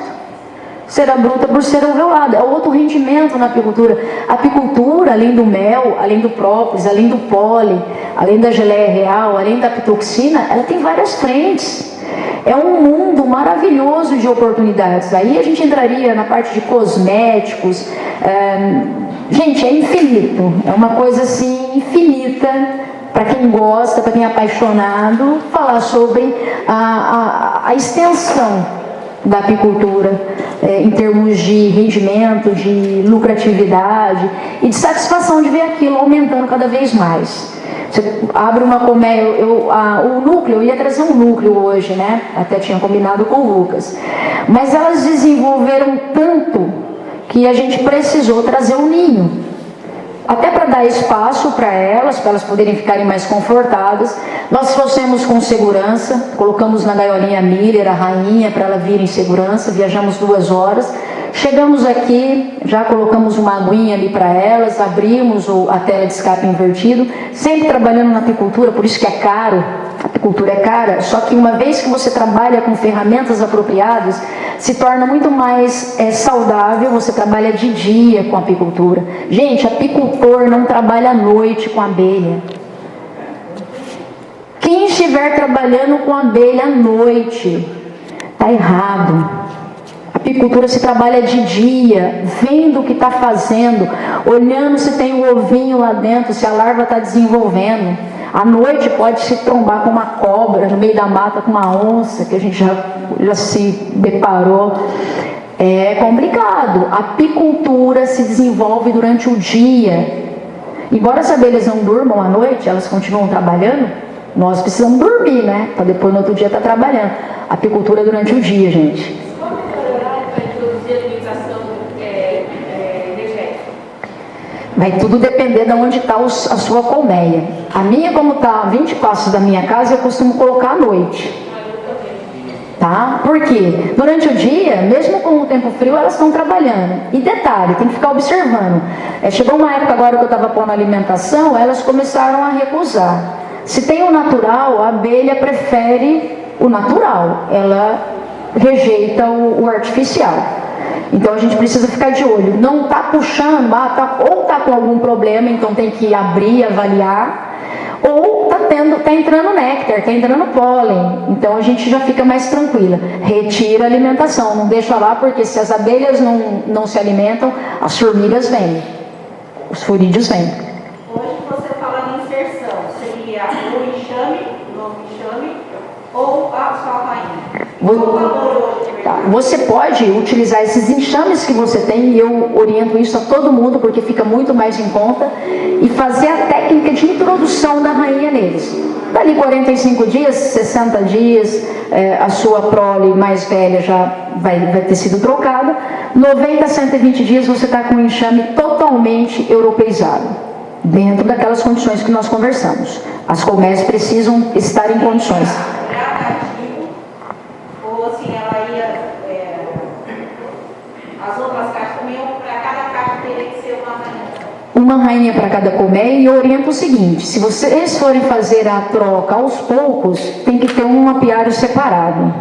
Cera bruta por cera alveolada. É outro rendimento na apicultura. A apicultura, além do mel, além do própolis, além do pólen, além da geleia real, além da apitoxina, ela tem várias frentes. É um mundo maravilhoso de oportunidades. Aí a gente entraria na parte de cosméticos. Gente, é infinito. É uma coisa assim infinita para quem gosta, para quem é apaixonado, falar sobre a extensão da apicultura em termos de rendimento, de lucratividade e de satisfação de ver aquilo aumentando cada vez mais. Você abre uma colmeia, o núcleo, eu ia trazer um núcleo hoje, né? Até tinha combinado com o Lucas. Mas elas desenvolveram tanto que a gente precisou trazer um ninho. Até para dar espaço para elas poderem ficarem mais confortadas. Nós trouxemos com segurança, colocamos na gaiolinha Miller, a rainha, para ela vir em segurança, viajamos 2 horas. Chegamos aqui, já colocamos uma aguinha ali para elas, abrimos a tela de escape invertido, sempre trabalhando na apicultura, por isso que é caro, a apicultura é cara, só que uma vez que você trabalha com ferramentas apropriadas, se torna muito mais saudável, você trabalha de dia com a apicultura. Gente, apicultor não trabalha à noite com abelha. Quem estiver trabalhando com abelha à noite, está errado. A apicultura se trabalha de dia, vendo o que está fazendo, olhando se tem um ovinho lá dentro, se a larva está desenvolvendo. À noite pode se trombar com uma cobra, no meio da mata com uma onça, que a gente já se deparou. É complicado. A apicultura se desenvolve durante o dia. Embora as abelhas não durmam à noite, elas continuam trabalhando. Nós precisamos dormir, né? Para depois no outro dia estar trabalhando. A apicultura é durante o dia, gente. Como melhorar para introduzir alimentação energética? Vai tudo depender de onde está a sua colmeia. A minha, como está a 20 passos da minha casa, eu costumo colocar à noite. Tá? Por quê? Durante o dia, mesmo com o tempo frio, elas estão trabalhando. E detalhe, tem que ficar observando. Chegou uma época agora que eu estava pondo alimentação, elas começaram a recusar. Se tem o natural, a abelha prefere o natural. Ela rejeita o artificial. Então a gente precisa ficar de olho. Não está puxando, ou está com algum problema, então tem que abrir, avaliar. Ou está entrando néctar, está entrando pólen. Então a gente já fica mais tranquila. Retira a alimentação, não deixa lá, porque se as abelhas não se alimentam, as formigas vêm, os furídeos vêm. Hoje você fala em inserção, seria o enxame, o novo enxame, ou a sua rainha? Qual o valor hoje? Você pode utilizar esses enxames que você tem, e eu oriento isso a todo mundo, porque fica muito mais em conta, e fazer a técnica de introdução da rainha neles. Dali 45 dias, 60 dias, a sua prole mais velha já vai ter sido trocada. 90 a 120 dias você está com o enxame totalmente europeizado, dentro daquelas condições que nós conversamos. As colmeias precisam estar em condições. Ou assim, ela ia. As outras caixas também, para cada caixa teria que ser uma rainha. Uma rainha para cada colmeia, e eu oriento o seguinte: se vocês forem fazer a troca aos poucos, tem que ter um apiário separado.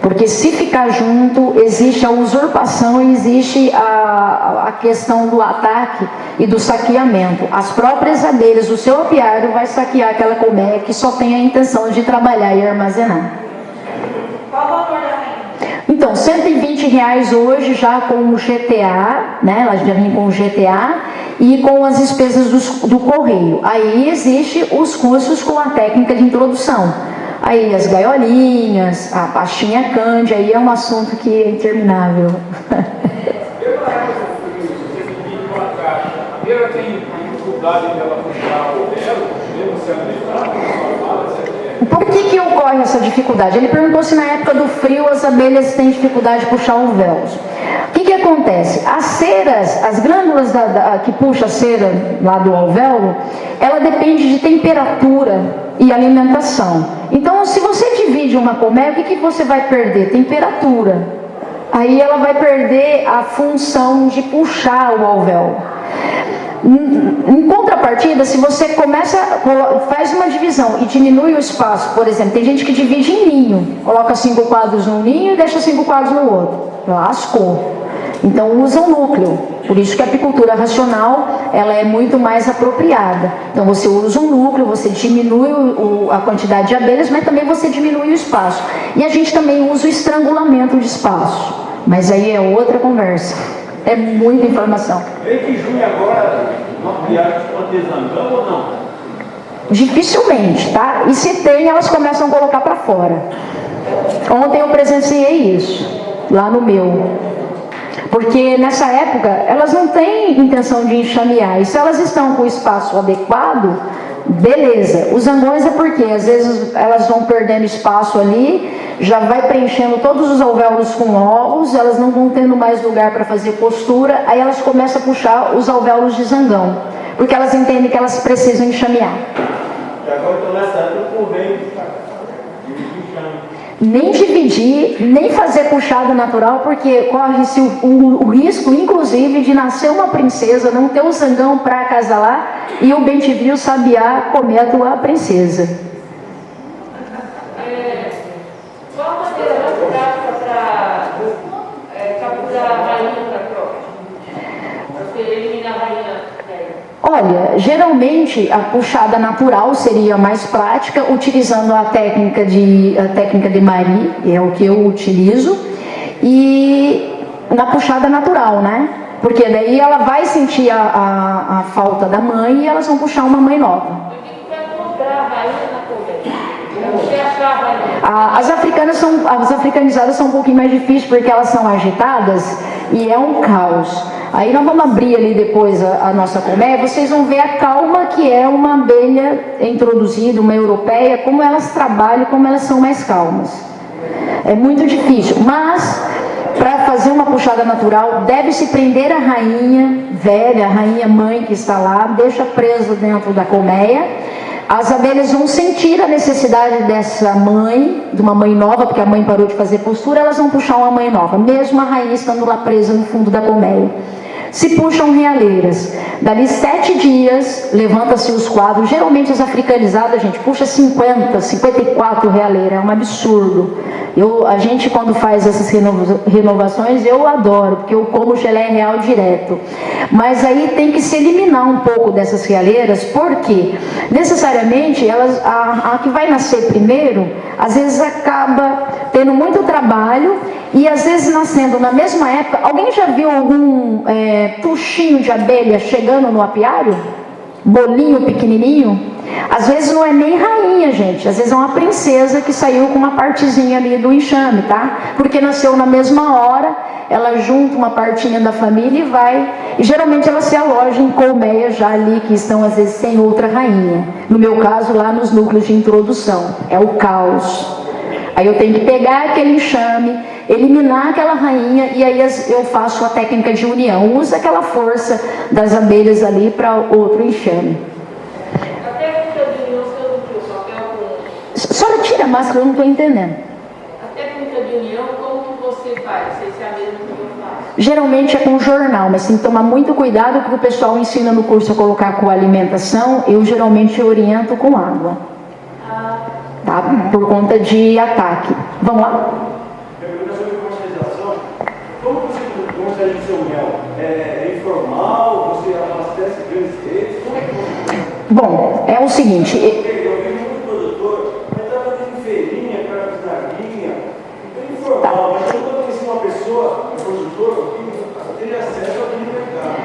Porque se ficar junto, existe a usurpação e existe a questão do ataque e do saqueamento. As próprias abelhas, o seu apiário vai saquear aquela colmeia que só tem a intenção de trabalhar e armazenar. Qual o valor da rainha? Então, R$120 hoje já com o GTA, né? Ela já vem com o GTA e com as despesas do correio. Aí existe os cursos com a técnica de introdução. Aí as gaiolinhas, a pastinha cândia, aí é um assunto que é interminável. A beira tem dificuldade dela puxar o ovelo, mesmo sendo alimentada, Por que ocorre essa dificuldade? Ele perguntou se na época do frio as abelhas têm dificuldade de puxar ovéus. O que acontece? As ceras, as glândulas que puxam a cera lá do alvéolo, ela depende de temperatura e alimentação. Então, se você divide uma colmeia, o que você vai perder? Temperatura. Aí ela vai perder a função de puxar o alvéolo. Em contrapartida, se você faz uma divisão e diminui o espaço, por exemplo, tem gente que divide em ninho, coloca 5 quadros num ninho e deixa 5 quadros no outro. Lascou. Então usa um núcleo. Por isso que a apicultura racional ela é muito mais apropriada. Então você usa um núcleo, você diminui a quantidade de abelhas, mas também você diminui o espaço. E a gente também usa o estrangulamento de espaço. Mas aí é outra conversa. É muita informação. Vem que junho agora, uma viagem com artesangão ou não? Dificilmente, tá? E se tem, elas começam a colocar para fora. Ontem eu presenciei isso, lá no meu. Porque nessa época, elas não têm intenção de enxamear. E se elas estão com o espaço adequado, beleza. Os zangões é porque às vezes elas vão perdendo espaço ali, já vai preenchendo todos os alvéolos com ovos, elas não vão tendo mais lugar para fazer postura, aí elas começam a puxar os alvéolos de zangão, porque elas entendem que elas precisam enxamear. E agora estou nessa época por bem, nem dividir, nem fazer puxada natural, porque corre-se o risco, inclusive, de nascer uma princesa, não ter o zangão para acasalar e o bem-te-vi, o sabiá, cometa a princesa. Qual a maneira mais prática para capturar a rainha para a troca? Você elimina a rainha velha. Olha, geralmente a puxada natural seria mais prática, utilizando a técnica de Marie, é o que eu utilizo, e na puxada natural, né? Porque daí ela vai sentir a falta da mãe e elas vão puxar uma mãe nova. As africanizadas são um pouquinho mais difíceis porque elas são agitadas e é um caos. Aí nós vamos abrir ali depois a nossa colmeia, vocês vão ver a calma que é uma abelha introduzida, uma europeia, como elas trabalham, como elas são mais calmas. É muito difícil, mas para fazer uma puxada natural, deve-se prender a rainha velha, a rainha mãe que está lá, deixa presa dentro da colmeia. As abelhas vão sentir a necessidade dessa mãe, de uma mãe nova, porque a mãe parou de fazer postura, elas vão puxar uma mãe nova, mesmo a rainha estando lá presa no fundo da colmeia. Se puxam realeiras. Dali 7 dias, levanta-se os quadros. Geralmente as africanizadas, gente, puxa 50, 54 realeiras, é um absurdo. A gente quando faz essas renovações, eu adoro, porque eu como gelé real direto. Mas aí tem que se eliminar um pouco dessas realeiras, porque necessariamente a que vai nascer primeiro, às vezes acaba tendo muito trabalho e às vezes nascendo na mesma época. Alguém já viu algum tuchinho de abelha chegando no apiário? Bolinho pequenininho? Às vezes não é nem rainha, gente. Às vezes é uma princesa que saiu com uma partezinha ali do enxame, tá? Porque nasceu na mesma hora, ela junta uma partinha da família e vai. E geralmente ela se aloja em colmeias já ali, que estão às vezes sem outra rainha. No meu caso, lá nos núcleos de introdução. É o caos. Aí eu tenho que pegar aquele enxame, eliminar aquela rainha, e aí eu faço a técnica de união. Usa aquela força das abelhas ali para outro enxame. A técnica de união, você usa o papel com... A senhora tira a máscara, eu não estou entendendo. A técnica de união, como que você faz? Não sei se é a mesma que eu faço. Geralmente é com jornal, mas tem que tomar muito cuidado, porque o pessoal ensina no curso a colocar com alimentação. Eu geralmente oriento com água. Tá? Por conta de ataque. Vamos lá? Pergunta sobre comercialização. Como você comercializa o seu mel? É informal? Você abastece grandes redes? Como é que você... Bom, é o seguinte... Eu vi muito produtor, mas está fazendo feirinha para bisnaguinha. É informal, mas quando eu conheci uma pessoa, um produtor, que tem acesso aqui no mercado.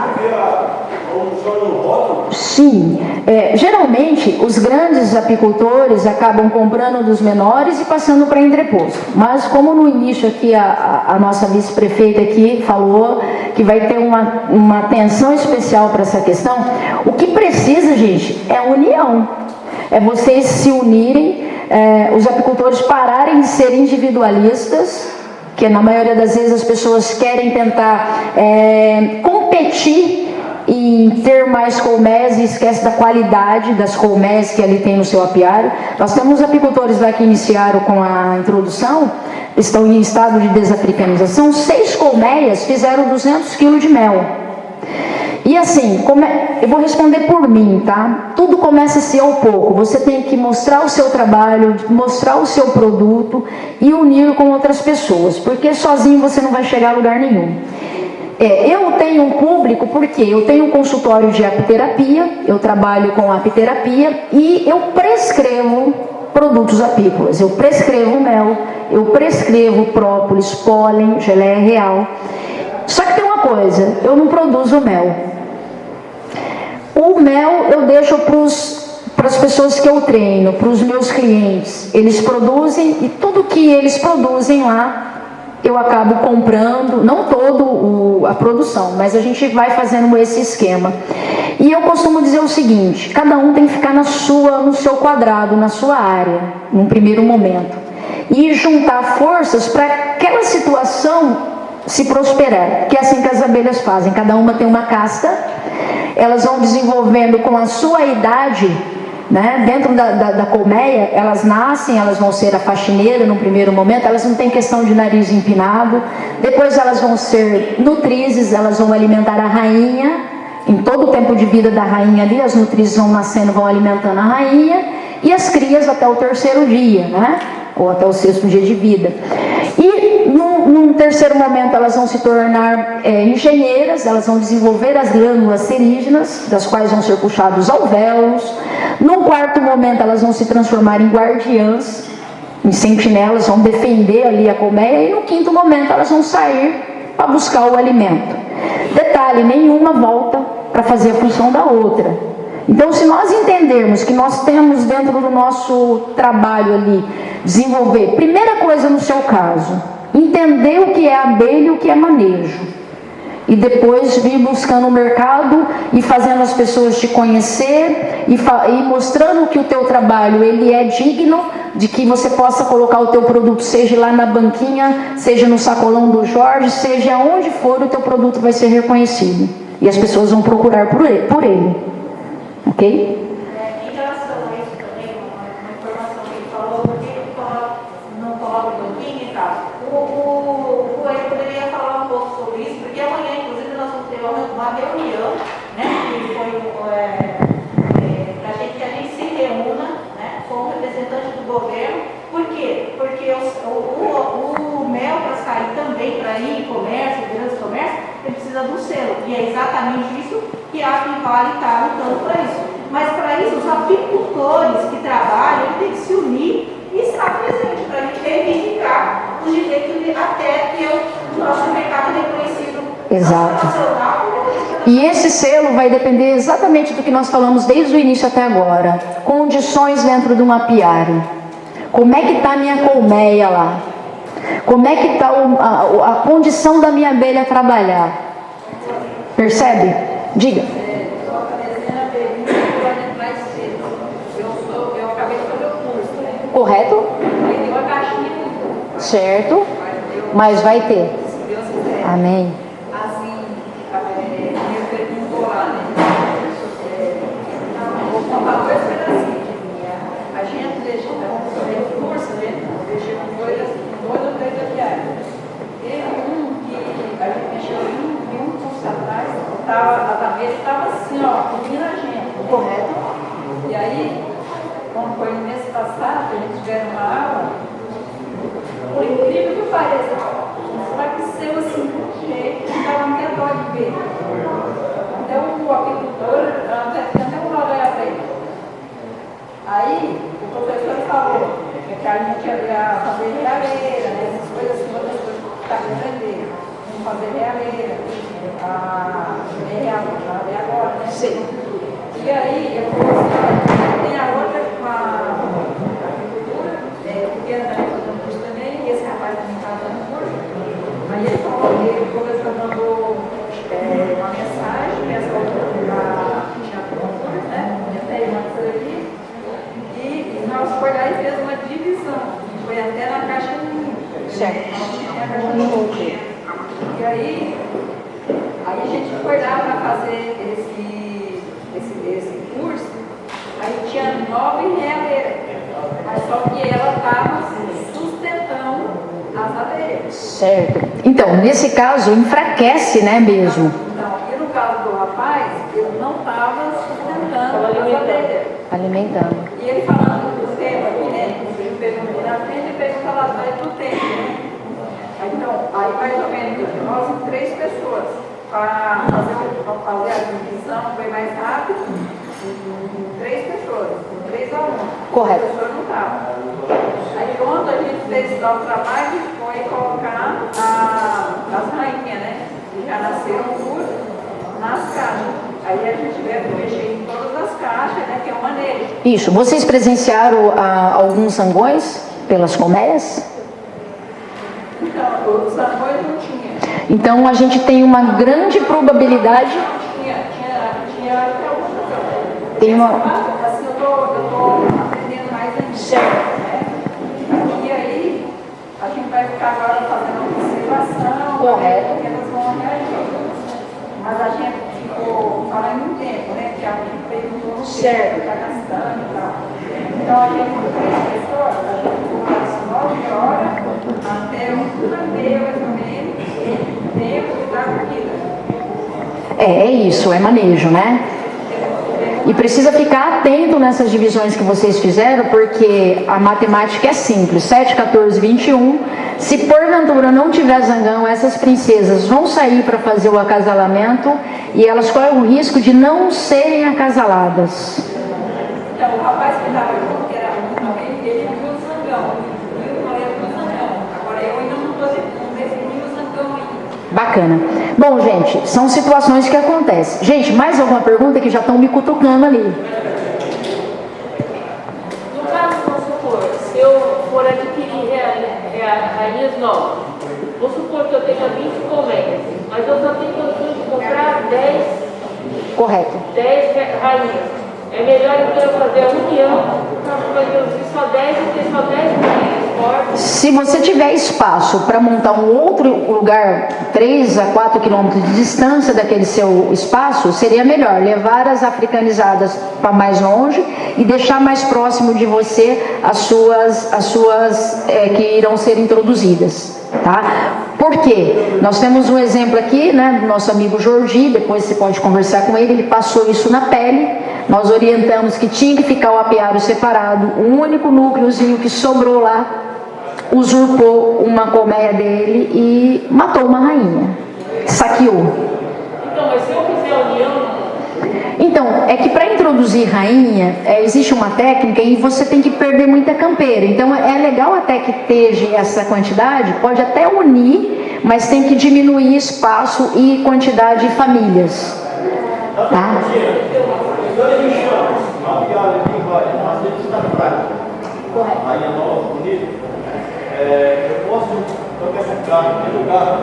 Você vê um só no rótulo? Sim, geralmente os grandes apicultores acabam comprando dos menores e passando para entreposto. Mas como no início aqui a nossa vice-prefeita aqui falou que vai ter uma atenção especial para essa questão, o que precisa, gente, é união. É vocês se unirem, os apicultores pararem de ser individualistas, que na maioria das vezes as pessoas querem tentar competir em ter mais colmeias e esquece da qualidade das colmeias que ali tem no seu apiário. Nós temos apicultores lá que iniciaram com a introdução, estão em estado de desafricanização, 6 colmeias fizeram 200 kg de mel. E assim, eu vou responder por mim, tá? Tudo começa a ser ao pouco. Você tem que mostrar o seu trabalho, mostrar o seu produto e unir com outras pessoas, porque sozinho você não vai chegar a lugar nenhum. Eu tenho um público porque eu tenho um consultório de apiterapia, eu trabalho com apiterapia e eu prescrevo produtos apícolas. Eu prescrevo mel, eu prescrevo própolis, pólen, geleia real. Só que tem uma coisa, eu não produzo mel. O mel eu deixo para as pessoas que eu treino, para os meus clientes. Eles produzem e tudo que eles produzem lá, eu acabo comprando, não toda a produção, mas a gente vai fazendo esse esquema. E eu costumo dizer o seguinte, cada um tem que ficar no seu quadrado, na sua área, num primeiro momento. E juntar forças para aquela situação se prosperar, que é assim que as abelhas fazem. Cada uma tem uma casta, elas vão desenvolvendo com a sua idade, né? Dentro da colmeia, elas nascem, elas vão ser a faxineira no primeiro momento, elas não têm questão de nariz empinado, depois elas vão ser nutrizes, elas vão alimentar a rainha, em todo o tempo de vida da rainha ali, as nutrizes vão nascendo, vão alimentando a rainha, e as crias até o 3º dia, né? ou até o 6º dia de vida. E num terceiro momento elas vão se tornar engenheiras, elas vão desenvolver as glândulas serígenas, das quais vão ser puxados alvéolos. Num quarto momento elas vão se transformar em guardiãs, em sentinelas, vão defender ali a colmeia. E no quinto momento elas vão sair para buscar o alimento. Detalhe, nenhuma volta para fazer a função da outra. Então, se nós entendermos que nós temos dentro do nosso trabalho ali, desenvolver, primeira coisa no seu caso, entender o que é abelha e o que é manejo. E depois vir buscando o mercado e fazendo as pessoas te conhecer e mostrando que o teu trabalho ele é digno de que você possa colocar o teu produto, seja lá na banquinha, seja no sacolão do Jorge, seja onde for, o teu produto vai ser reconhecido. E as pessoas vão procurar por ele. Ok? Em relação a isso também, uma informação que ele falou, porque ele não coloca banquinha e tal. O Coelho poderia falar um pouco sobre isso, porque amanhã, inclusive, nós vamos ter uma reunião, né, que foi para que a gente se reúna, né, com o representante do governo. Por quê? Porque o mel para sair também, para ir em comércio, grandes comércios, ele precisa do selo. E é exatamente isso que a Apivale está lutando para isso. Mas para isso, os apicultores que trabalham, ele tem que se unir e estar presente para a gente reivindicar os direitos até que o nosso mercado reconhecido. Exato. E esse selo vai depender exatamente do que nós falamos desde o início até agora. Condições dentro de um apiário. Como é que está a minha colmeia lá? Como é que está a condição da minha abelha trabalhar? Percebe? Diga. Eu acabei de fazer o curso, né? Correto? Aí deu a caixinha. Certo. Mas vai ter. Se Deus quiser. Amém. Assim, eu perguntou lá, né? Vou contar 2 pedacinhos. A gente deixou o curso, né? Deixei com 2 ou 3 apiários. Teve que a gente mexeu em um curso atrás, a abelha estava assim, ó, comendo a gente. Correto. E aí, como foi no mês passado, a gente tiver uma aula, por incrível que pareça, enfraqueceu assim, porque estava meio dó de ver. Até o apicultor, até um nó para ele. Aí, o professor falou que a gente ia fazer realeira, né, essas coisas assim, outras coisas que está aprendendo. Vamos fazer realeira, agora, né? Sim. E aí, eu falei assim, tem a outra com a agricultura, pequena também fazendo curso também, e esse rapaz também está fazendo curso. Aí ele falou, o professor mandou uma mensagem, essa outra tinha cultura, né? Até uma coisa aqui. E nós foi lá e fez uma divisão. Foi até na caixa mínima. Certo. E aí a gente foi lá para fazer esse curso, aí tinha 9 realeiras, mas só que ela estava sustentando as abelhas. Certo. Então, nesse caso, enfraquece, né, mesmo? Então, e no caso do rapaz, ele não estava sustentando as abelhas. Alimentando. E ele falando do tempo aqui, né? Ele perguntou na frente e perguntou lá atrás do tempo, né? Então, aí mais ou menos, nós em 3 pessoas. Para fazer a divisão foi mais rápido, 3 pessoas, 3 alunos. Correto. O professor não estava. Aí ontem a gente fez o trabalho e foi colocar as rainhas, né? Que já nasceram tudo nas caixas. Aí a gente deve mexer em todas as caixas, né? Que é o manejo. Isso. Vocês presenciaram alguns zangões pelas colmeias? Então, os zangões não tinha. Então a gente tem uma grande probabilidade. Tinha até algumas. Tem uma. Assim, eu tô aprendendo mais ainda. Certo. Né? E aí, a gente vai ficar agora fazendo uma observação. Correto. Porque elas vão reagir. Mas a gente ficou falando muito tempo, né? Que a gente perguntou no certo. Está gastando e tal. Então a gente com 3 pessoas, a gente ficou às 9 horas até 1h30 mais ou menos. Tempo da comida. É isso, é manejo, né? E precisa ficar atento nessas divisões que vocês fizeram, porque a matemática é simples, 7, 14, 21. Se porventura não tiver zangão, essas princesas vão sair para fazer o acasalamento e elas correm o risco de não serem acasaladas. Então, o rapaz que estava junto, que era muito, ele viu o zangão, viu o marido do zangão. Agora eu ainda não estou definindo o zangão ainda. Bacana. Bom, gente, são situações que acontecem. Gente, mais alguma pergunta que já estão me cutucando ali? No caso, vamos supor, se eu for adquirir rainhas novas, vamos supor que eu tenha 20 colmeias, mas eu só tenho condições de comprar 10. Correto. 10 rainhas. É melhor então eu fazer a união para produzir só 10 e ter só 10 rainhas fortes. Se você tiver espaço para montar um outro lugar, 3 a 4 quilômetros de distância daquele seu espaço, seria melhor levar as africanizadas para mais longe e deixar mais próximo de você as suas que irão ser introduzidas. Tá? Por quê? Nós temos um exemplo aqui, né, do nosso amigo Jordi, depois você pode conversar com ele passou isso na pele. Nós orientamos que tinha que ficar o apiário separado, um único núcleozinho que sobrou lá, usurpou uma colmeia dele e matou uma rainha, saqueou. Então, mas se eu fizer a união... Então, é que para introduzir rainha, existe uma técnica e você tem que perder muita campeira. Então, é legal até que esteja essa quantidade, pode até unir, mas tem que diminuir espaço e quantidade de famílias. Tá? Rainha nova, bonita. Eu posso trocar essa carne em lugar,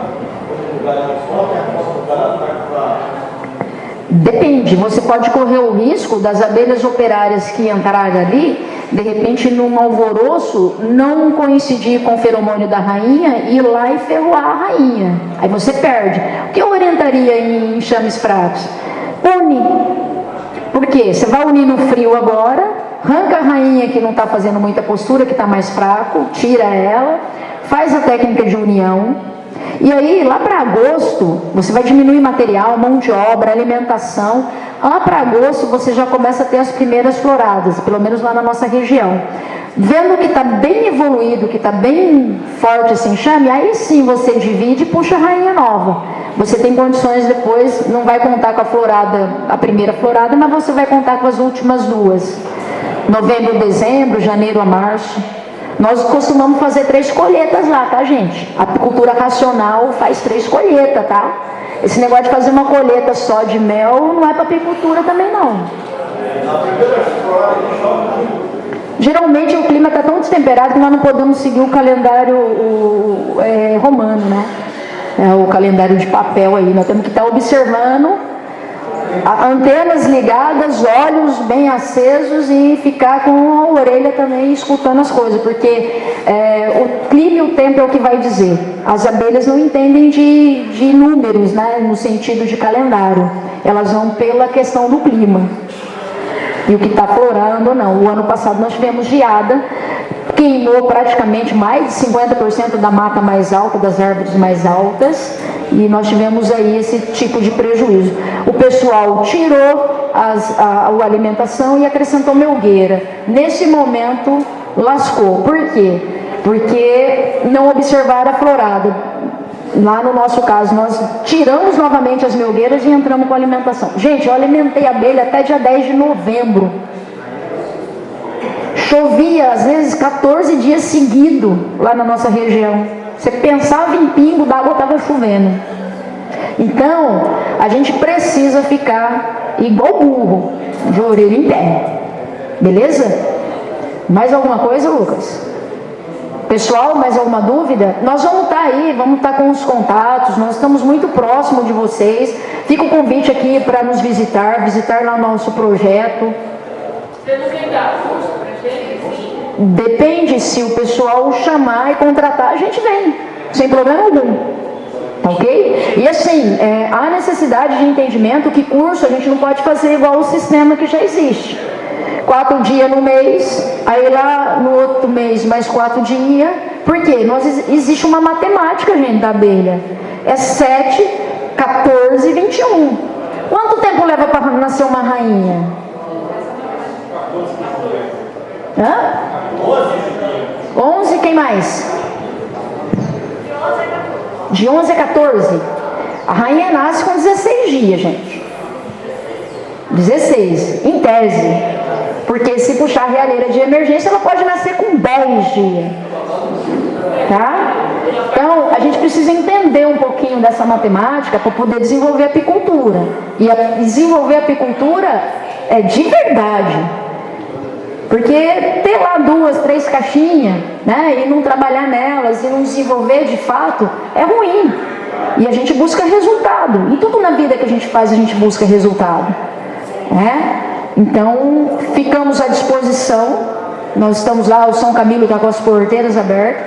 Depende, você pode correr o risco das abelhas operárias que entrarem ali, de repente num alvoroço, não coincidir com o feromônio da rainha e ir lá e ferroar a rainha. Aí você perde. O que eu orientaria em enxames fracos? Une. Por quê? Você vai unir no frio agora, arranca a rainha que não está fazendo muita postura, que está mais fraco, tira ela, faz a técnica de união. E aí, lá para agosto, você vai diminuir material, mão de obra, alimentação. Lá para agosto, você já começa a ter as primeiras floradas, pelo menos lá na nossa região. Vendo que está bem evoluído, que está bem forte esse enxame, aí sim você divide e puxa a rainha nova. Você tem condições depois, não vai contar com a florada, a primeira florada, mas você vai contar com as últimas duas. Novembro, dezembro, janeiro a março. Nós costumamos fazer 3 colheitas lá, tá, gente? A apicultura racional faz 3 colheitas, tá? Esse negócio de fazer uma colheita só de mel não é para apicultura também, não. Geralmente o clima está tão destemperado que nós não podemos seguir o calendário romano, né? O calendário de papel aí. Nós temos que estar observando, antenas ligadas, olhos bem acesos e ficar com a orelha também escutando as coisas, porque o clima e o tempo é o que vai dizer. As abelhas não entendem de números, né, no sentido de calendário, elas vão pela questão do clima e o que está florando ou não. O ano passado nós tivemos geada, queimou praticamente mais de 50% da mata mais alta, das árvores mais altas, e nós tivemos aí esse tipo de prejuízo. O pessoal tirou a alimentação e acrescentou melgueira. Nesse momento, lascou. Por quê? Porque não observaram a florada. Lá no nosso caso, nós tiramos novamente as melgueiras e entramos com a alimentação. Gente, eu alimentei a abelha até dia 10 de novembro. Chovia, às vezes, 14 dias seguidos lá na nossa região. Você pensava em pingo d'água, estava chovendo. Então, a gente precisa ficar igual burro, de orelha em pé. Beleza? Mais alguma coisa, Lucas? Pessoal, mais alguma dúvida? Nós vamos estar aí, vamos estar com os contatos, nós estamos muito próximos de vocês. Fica o convite aqui para nos visitar lá o nosso projeto. Você não vem dar curso pra gente, sim? Depende, se o pessoal chamar e contratar, a gente vem, sem problema algum. Ok? E assim, há necessidade de entendimento que curso a gente não pode fazer igual o sistema que já existe. 4 dias no mês, aí lá no outro mês mais 4 dias. Por quê? Existe uma matemática, gente, da abelha. É 7, 14, 21. Quanto tempo leva para nascer uma rainha? Hã? 11, quem mais? De 11 a 14. A rainha nasce com 16 dias, gente. 16, em tese. Porque se puxar a realheira de emergência, ela pode nascer com 10 dias. Tá? Então, a gente precisa entender um pouquinho dessa matemática para poder desenvolver a apicultura. E desenvolver a apicultura é de verdade. Porque ter lá 2, 3 caixinhas, né, e não trabalhar nelas, e não desenvolver de fato, é ruim. E a gente busca resultado. E tudo na vida que a gente faz, a gente busca resultado. Né? Então, ficamos à disposição. Nós estamos lá, o São Camilo está com as porteiras abertas.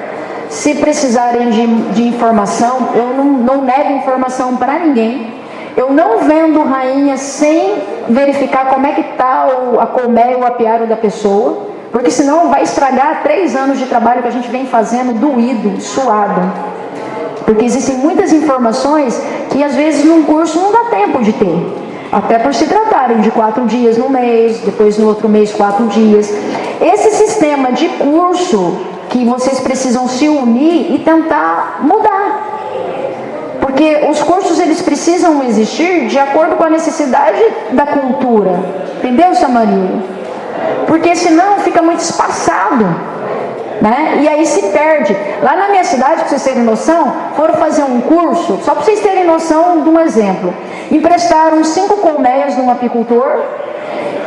Se precisarem de informação, eu não nego informação para ninguém. Eu não vendo rainha sem verificar como é que está a colmeia ou o apiário da pessoa, porque senão vai estragar 3 anos de trabalho que a gente vem fazendo doído, suado. Porque existem muitas informações que às vezes num curso não dá tempo de ter. Até por se tratarem de 4 dias no mês, depois no outro mês 4 dias. Esse sistema de curso que vocês precisam se unir e tentar mudar. Porque os cursos eles precisam existir de acordo com a necessidade da cultura. Entendeu, Samaria? Porque senão fica muito espaçado. Né? E aí se perde. Lá na minha cidade, para vocês terem noção, foram fazer um curso, só para vocês terem noção de um exemplo. Emprestaram 5 colmeias de um apicultor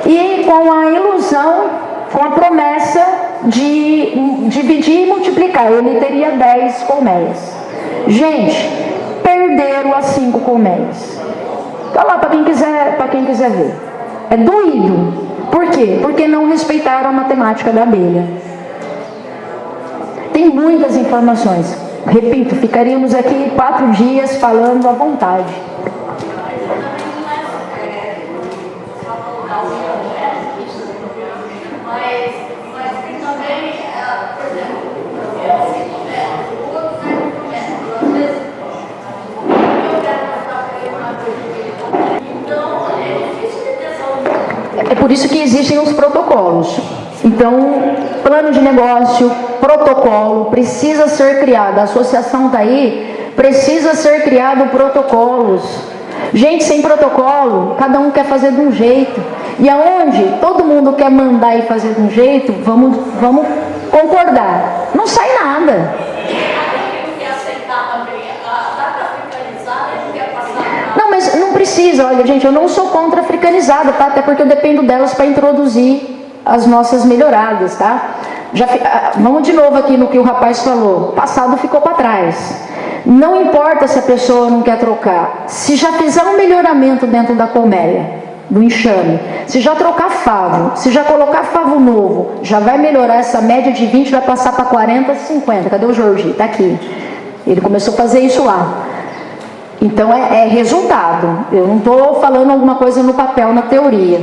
e com a ilusão, com a promessa de dividir e multiplicar. Ele teria 10 colmeias. Gente, perderam as 5 colmeias. Tá lá para quem quiser ver. É doído. Por quê? Porque não respeitaram a matemática da abelha. Tem muitas informações. Repito, ficaríamos aqui 4 dias falando à vontade. É por isso que existem os protocolos. Então, plano de negócio, protocolo, precisa ser criado. A associação está aí, precisa ser criado protocolos. Gente, sem protocolo, cada um quer fazer de um jeito. E aonde todo mundo quer mandar e fazer de um jeito, vamos concordar. Não sai nada. Não, mas não precisa. Olha, gente, eu não sou contra a africanizada, tá? Até porque eu dependo delas para introduzir as nossas melhoradas, tá? Vamos de novo aqui no que o rapaz falou. O passado ficou para trás. Não importa se a pessoa não quer trocar. Se já fizer um melhoramento dentro da colmeia, do enxame, se já trocar favo, se já colocar favo novo, já vai melhorar essa média de 20, vai passar para 40, 50. Cadê o Jorge? Tá aqui. Ele começou a fazer isso lá. Então é resultado. Eu não estou falando alguma coisa no papel, na teoria.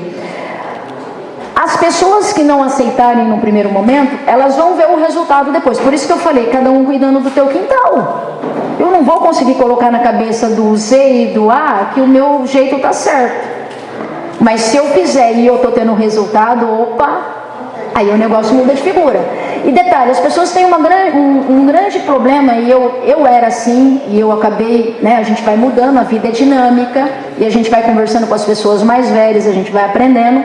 As pessoas que não aceitarem no primeiro momento, elas vão ver o resultado depois. Por isso que eu falei, cada um cuidando do teu quintal. Eu não vou conseguir colocar na cabeça do Z e do A que o meu jeito está certo. Mas se eu fizer e eu estou tendo resultado, opa, aí o negócio muda de figura. E detalhe, as pessoas têm um grande problema, e eu era assim, e eu acabei, né, a gente vai mudando, a vida é dinâmica, e a gente vai conversando com as pessoas mais velhas, a gente vai aprendendo,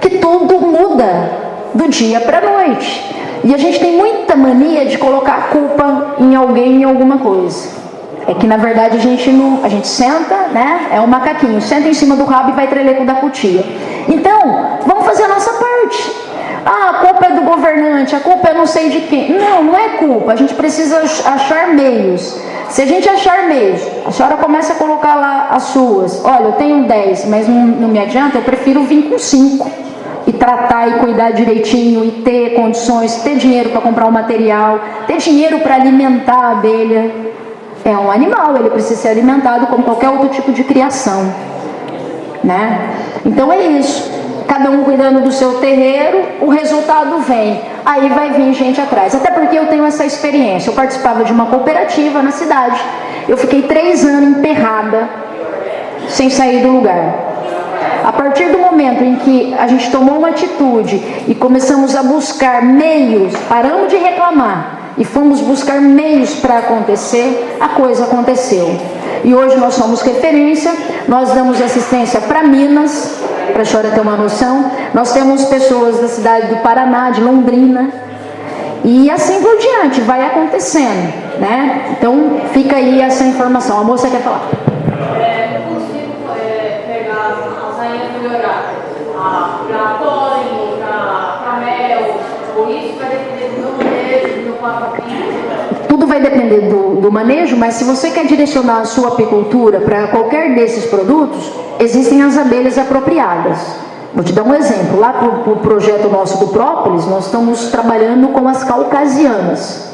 que tudo muda do dia para a noite. E a gente tem muita mania de colocar a culpa em alguém, em alguma coisa. É que na verdade a gente senta, né? É um macaquinho, senta em cima do rabo e vai treleco da cutia. Então, vamos fazer a nossa parte. Ah, a culpa é do governante, a culpa é não sei de quem. Não é culpa, a gente precisa achar meios. Se a gente achar meios, a senhora começa a colocar lá as suas. Olha, eu tenho 10, mas não me adianta, eu prefiro vir com 5. E tratar e cuidar direitinho, e ter condições, ter dinheiro para comprar o material, ter dinheiro para alimentar a abelha. É um animal, ele precisa ser alimentado como qualquer outro tipo de criação, né? Então é isso. Cada um cuidando do seu terreiro, o resultado vem. Aí vai vir gente atrás. Até porque eu tenho essa experiência. Eu participava de uma cooperativa na cidade. Eu fiquei 3 anos emperrada, sem sair do lugar. A partir do momento em que a gente tomou uma atitude e começamos a buscar meios, paramos de reclamar e fomos buscar meios para acontecer, a coisa aconteceu. E hoje nós somos referência, nós damos assistência para Minas, para a senhora ter uma noção, nós temos pessoas da cidade do Paraná, de Londrina, e assim por diante, vai acontecendo, né? Então fica aí essa informação. A moça quer falar. É possível pegar as rainhas melhoradas para pólen, para mel, ou isso vai depender do meu manejo, do meu papapinho? Tudo vai depender do manejo, mas se você quer direcionar a sua apicultura para qualquer desses produtos, existem as abelhas apropriadas. Vou te dar um exemplo. Lá para o projeto nosso do própolis, nós estamos trabalhando com as caucasianas.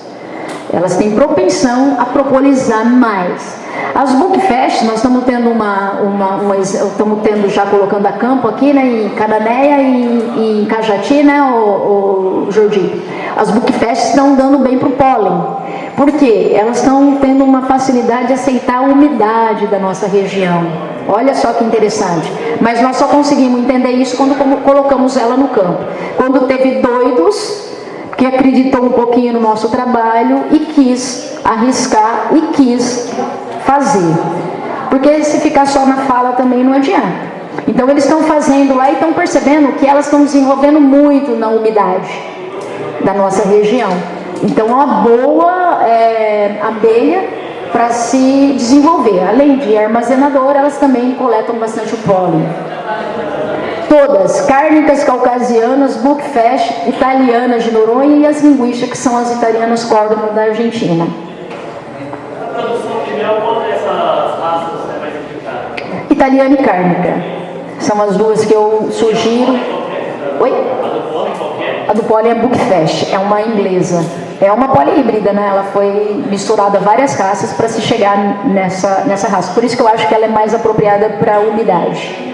Elas têm propensão a propolizar mais. As bookfests, nós estamos tendo estamos tendo já colocando a campo aqui, né, em Cananéia e em Cajati, né, o Jordi. As bookfests estão dando bem para o pólen. Por quê? Elas estão tendo uma facilidade de aceitar a umidade da nossa região. Olha só que interessante. Mas nós só conseguimos entender isso quando colocamos ela no campo. Quando teve doidos que acreditou um pouquinho no nosso trabalho e quis arriscar e quis fazer. Porque se ficar só na fala também não adianta. Então eles estão fazendo lá e estão percebendo que elas estão desenvolvendo muito na umidade da nossa região. Então é uma boa abelha para se desenvolver. Além de armazenadora, elas também coletam bastante o pólen. Todas, cárnicas caucasianas, bookfest, italianas de Noronha e as linguistas, que são as italianas Córdoba da Argentina. A produção de mel, qual dessas raças é mais indicada? Italiana e cárnica. São as duas que eu sugiro. Oi? A do pólen qualquer? A do pólen é bookfest, é uma inglesa. É uma polihíbrida, né? Ela foi misturada a várias raças para se chegar nessa raça. Por isso que eu acho que ela é mais apropriada para a umidade.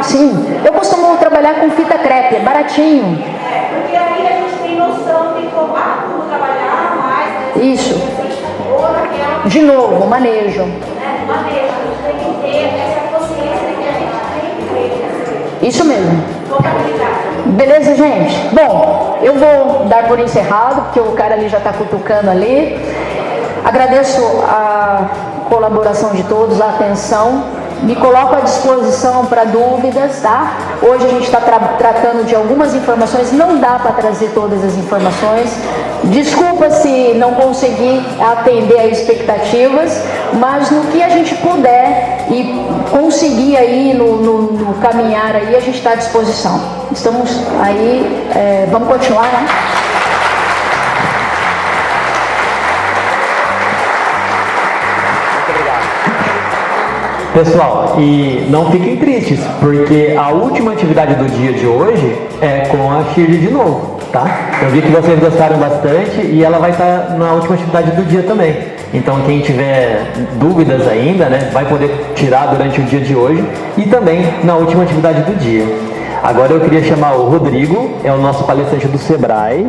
Sim, eu costumo trabalhar com fita crepe, é baratinho. Porque aí a gente tem noção de como trabalhar mais. Né? Isso. De novo, manejo. Manejo, a gente tem que ter essa consciência de que a gente tem que ter. Isso mesmo. Beleza, gente? Bom, eu vou dar por encerrado, porque o cara ali já está cutucando ali. Agradeço a colaboração de todos, a atenção. Me coloco à disposição para dúvidas, tá? Hoje a gente está tratando de algumas informações, não dá para trazer todas as informações. Desculpa se não consegui atender às expectativas, mas no que a gente puder e conseguir aí no caminhar aí, a gente está à disposição. Estamos aí, vamos continuar, né? Pessoal, e não fiquem tristes, porque a última atividade do dia de hoje é com a Shirley de novo, tá? Eu vi que vocês gostaram bastante e ela vai estar na última atividade do dia também. Então quem tiver dúvidas ainda, né, vai poder tirar durante o dia de hoje e também na última atividade do dia. Agora eu queria chamar o Rodrigo, é o nosso palestrante do Sebrae.